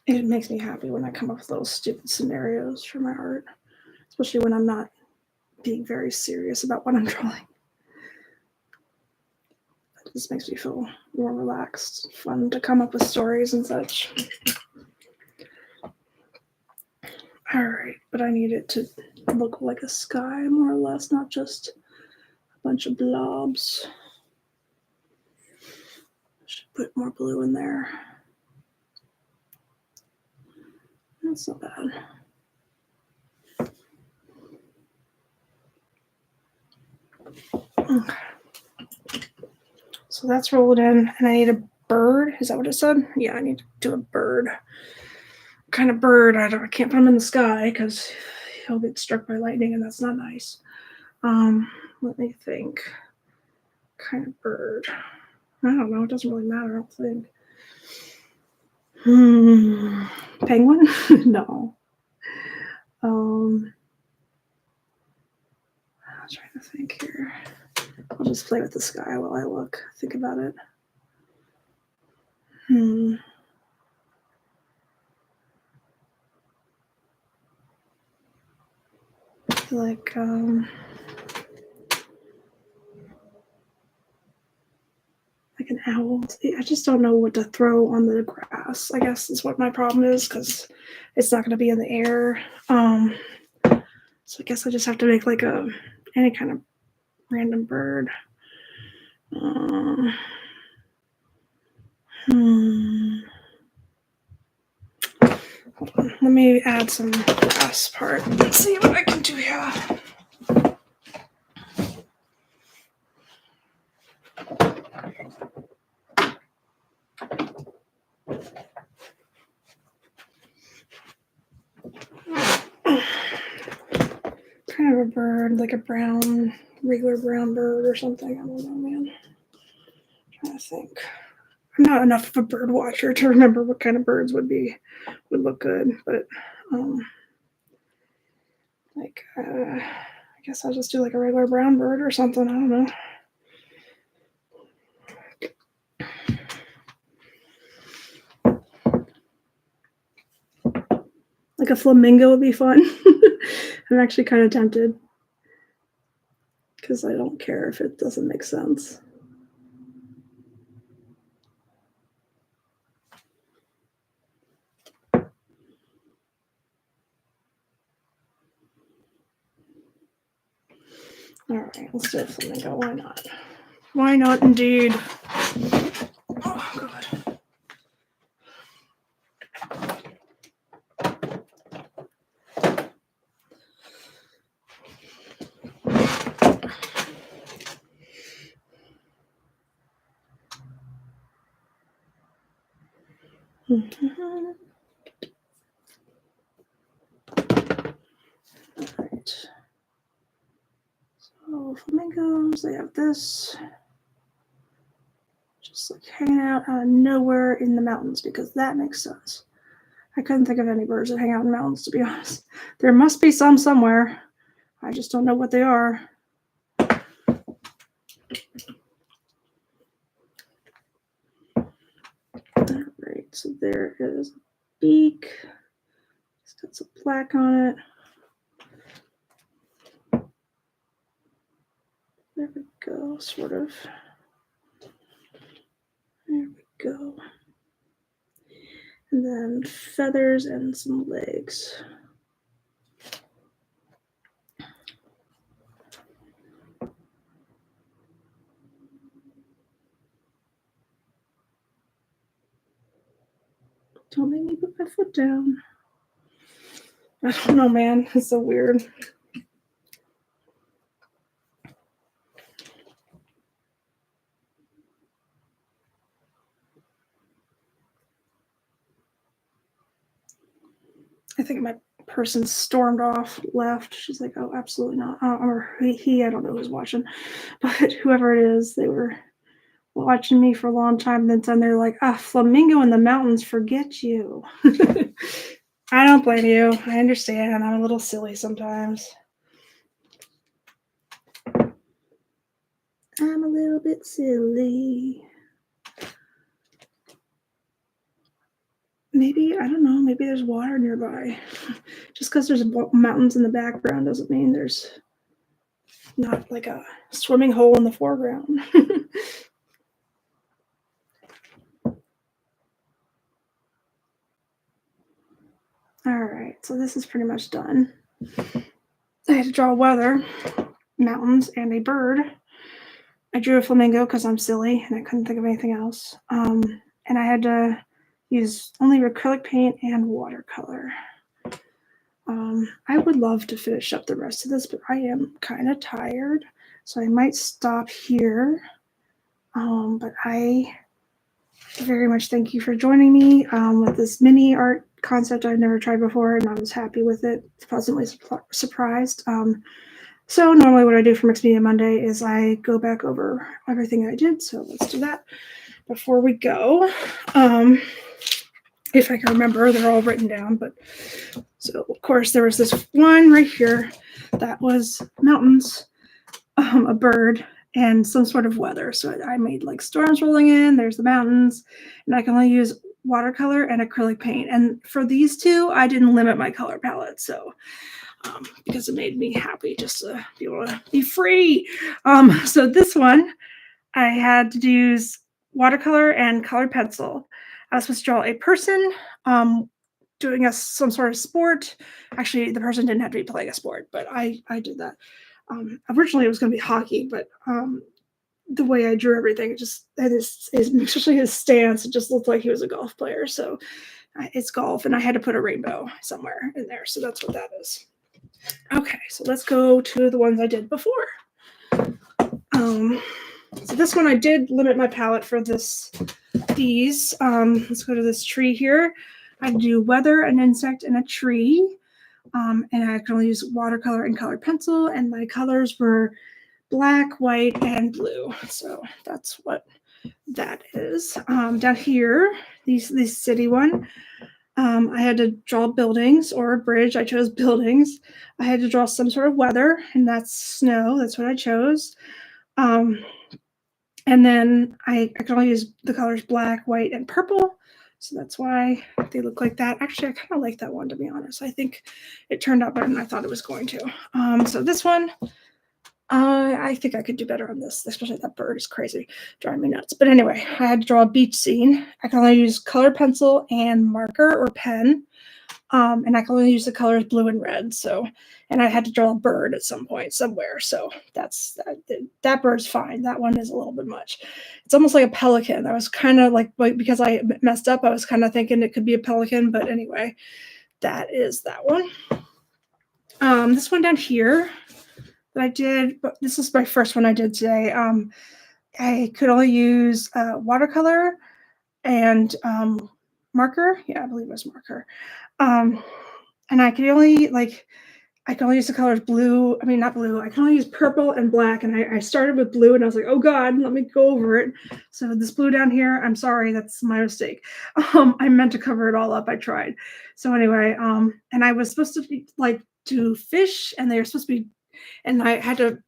It makes me happy when I come up with little stupid scenarios for my art, especially when I'm not being very serious about what I'm drawing. It just makes me feel more relaxed, fun to come up with stories and such. All right, but I need it to look like a sky, more or less, not just a bunch of blobs. I should put more blue in there. That's not bad. Okay. So that's rolled in, and I need a bird. Is that what it said? Yeah, I need to do a bird. What kind of bird? I can't put him in the sky because he'll get struck by lightning, and that's not nice. Let me think. What kind of bird? I don't know. It doesn't really matter. I don't think. Penguin? No. I'm trying to think here. I'll just play with the sky while I think about it. Like an owl. I just don't know what to throw on the grass, I guess is what my problem is, because it's not going to be in the air. So I guess I just have to make like any kind of random bird. Hold on. Let me add some grass part. Let's see what I can do here. Kind of a bird, like a regular brown bird or something. I don't know, man. I'm trying to think. I'm not enough of a bird watcher to remember what kind of birds would look good, but I guess I'll just do like a regular brown bird or something. I don't know. Like a flamingo would be fun. I'm actually kind of tempted because I don't care if it doesn't make sense. All right, let's do a flamingo. Why not? Why not, indeed? Oh, God. All right. So flamingos, they have this. Just like hanging out of nowhere in the mountains, because that makes sense. I couldn't think of any birds that hang out in mountains, to be honest. There must be some somewhere. I just don't know what they are. All right, so there is a beak. It's got some black on it. There we go, sort of. There we go. And then feathers and some legs. Don't make me put my foot down. I don't know, man. It's so weird. I think my person stormed off, left. She's like, oh, absolutely not. Or he, I don't know who's watching, but whoever it is, they were watching me for a long time. And then they're like, flamingo in the mountains, forget you. I don't blame you. I understand. I'm a little silly sometimes. I'm a little bit silly. Maybe, I don't know, maybe there's water nearby. Just because there's mountains in the background doesn't mean there's not like a swimming hole in the foreground. All right, so this is pretty much done. I had to draw weather, mountains, and a bird. I drew a flamingo because I'm silly and I couldn't think of anything else. And I had to use only acrylic paint and watercolor. I would love to finish up the rest of this, but I am kind of tired, so I might stop here. But I very much thank you for joining me with this mini art concept I've never tried before, and I was happy with it, pleasantly surprised. So normally what I do for Mixed Media Monday is I go back over everything I did, so let's do that before we go. If I can remember, they're all written down, but so of course there was this one right here that was mountains, a bird, and some sort of weather. So I made like storms rolling in, there's the mountains, and I can only use watercolor and acrylic paint. And for these two, I didn't limit my color palette, so because it made me happy just to be able to be free. So this one, I had to use watercolor and colored pencil. I was supposed to draw a person doing some sort of sport. Actually, the person didn't have to be playing a sport, but I did that. Originally, it was going to be hockey, but the way I drew everything, it just, especially his stance, it just looked like he was a golf player. So it's golf, and I had to put a rainbow somewhere in there. So that's what that is. Okay, so let's go to the ones I did before. So this one I did limit my palette for these. Let's go to this tree here. I do weather, an insect, and a tree. And I can only use watercolor and colored pencil, and my colors were black, white, and blue. So that's what that is. Down here, this city one, I had to draw buildings or a bridge. I chose buildings. I had to draw some sort of weather, and that's snow. That's what I chose. And then I can only use the colors black, white, and purple. So that's why they look like that. Actually, I kind of like that one, to be honest. I think it turned out better than I thought it was going to. So this one, I think I could do better on this, especially that bird is crazy, driving me nuts. But anyway, I had to draw a beach scene. I can only use colored pencil and marker or pen. And I can only use the colors blue and red. So, and I had to draw a bird at some point somewhere. So that bird's fine. That one is a little bit much. It's almost like a pelican. I was kind of like, because I messed up, I was kind of thinking it could be a pelican. But anyway, that is that one. This one down here that I did, but this is my first one I did today. I could only use watercolor and marker. Yeah, I believe it was marker. And I can only use the colors blue. I mean, not blue. I can only use purple and black. And I started with blue, and I was like, oh God, let me go over it. So this blue down here, I'm sorry, that's my mistake. I meant to cover it all up. I tried. So anyway, and I was supposed to be do fish, and they were supposed to be, and I had to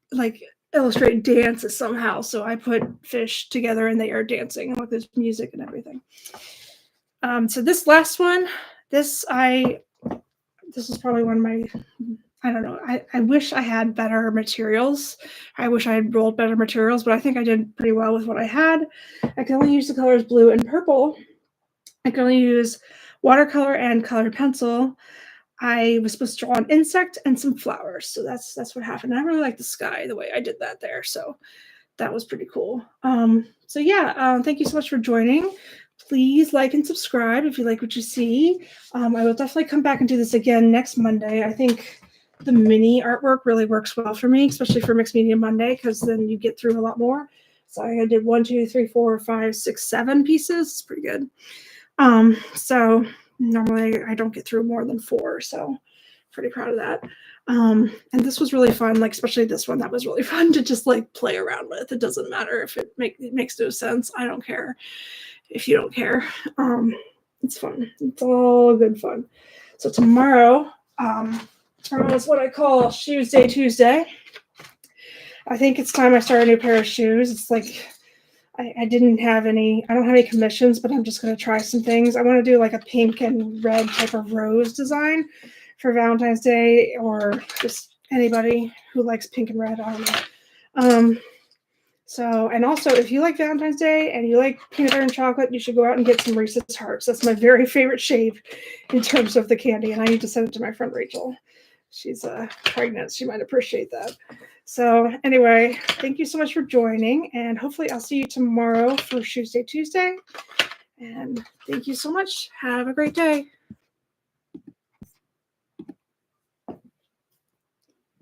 illustrate dances somehow. So I put fish together, and they are dancing with this music and everything. So this last one, this is probably one of my, I don't know. I wish I had better materials. I wish I had rolled better materials, but I think I did pretty well with what I had. I can only use the colors blue and purple. I can only use watercolor and colored pencil, I was supposed to draw an insect and some flowers. So that's what happened. I really like the sky, the way I did that there. So that was pretty cool. So yeah, thank you so much for joining. Please like and subscribe if you like what you see. I will definitely come back and do this again next Monday. I think the mini artwork really works well for me, especially for Mixed Media Monday, because then you get through a lot more. So I did 1, 2, 3, 4, 5, 6, 7 pieces. It's pretty good. So normally I don't get through more than 4, so pretty proud of that. And this was really fun, like especially this one. That was really fun to just like play around with. It doesn't matter if it makes no sense. I don't care if you don't care. It's fun. It's all good fun. So tomorrow is what I call Shoes Day Tuesday. I think it's time I start a new pair of shoes. It's like I don't have any commissions, but I'm just going to try some things. I want to do like a pink and red type of rose design for Valentine's Day, or just anybody who likes pink and red. I don't know. So, and also if you like Valentine's Day and you like peanut butter and chocolate, you should go out and get some Reese's Hearts. That's my very favorite shape in terms of the candy. And I need to send it to my friend Rachel. She's pregnant. She might appreciate that. So anyway, thank you so much for joining, and hopefully I'll see you tomorrow for Shoes Day Tuesday. And thank you so much. Have a great day.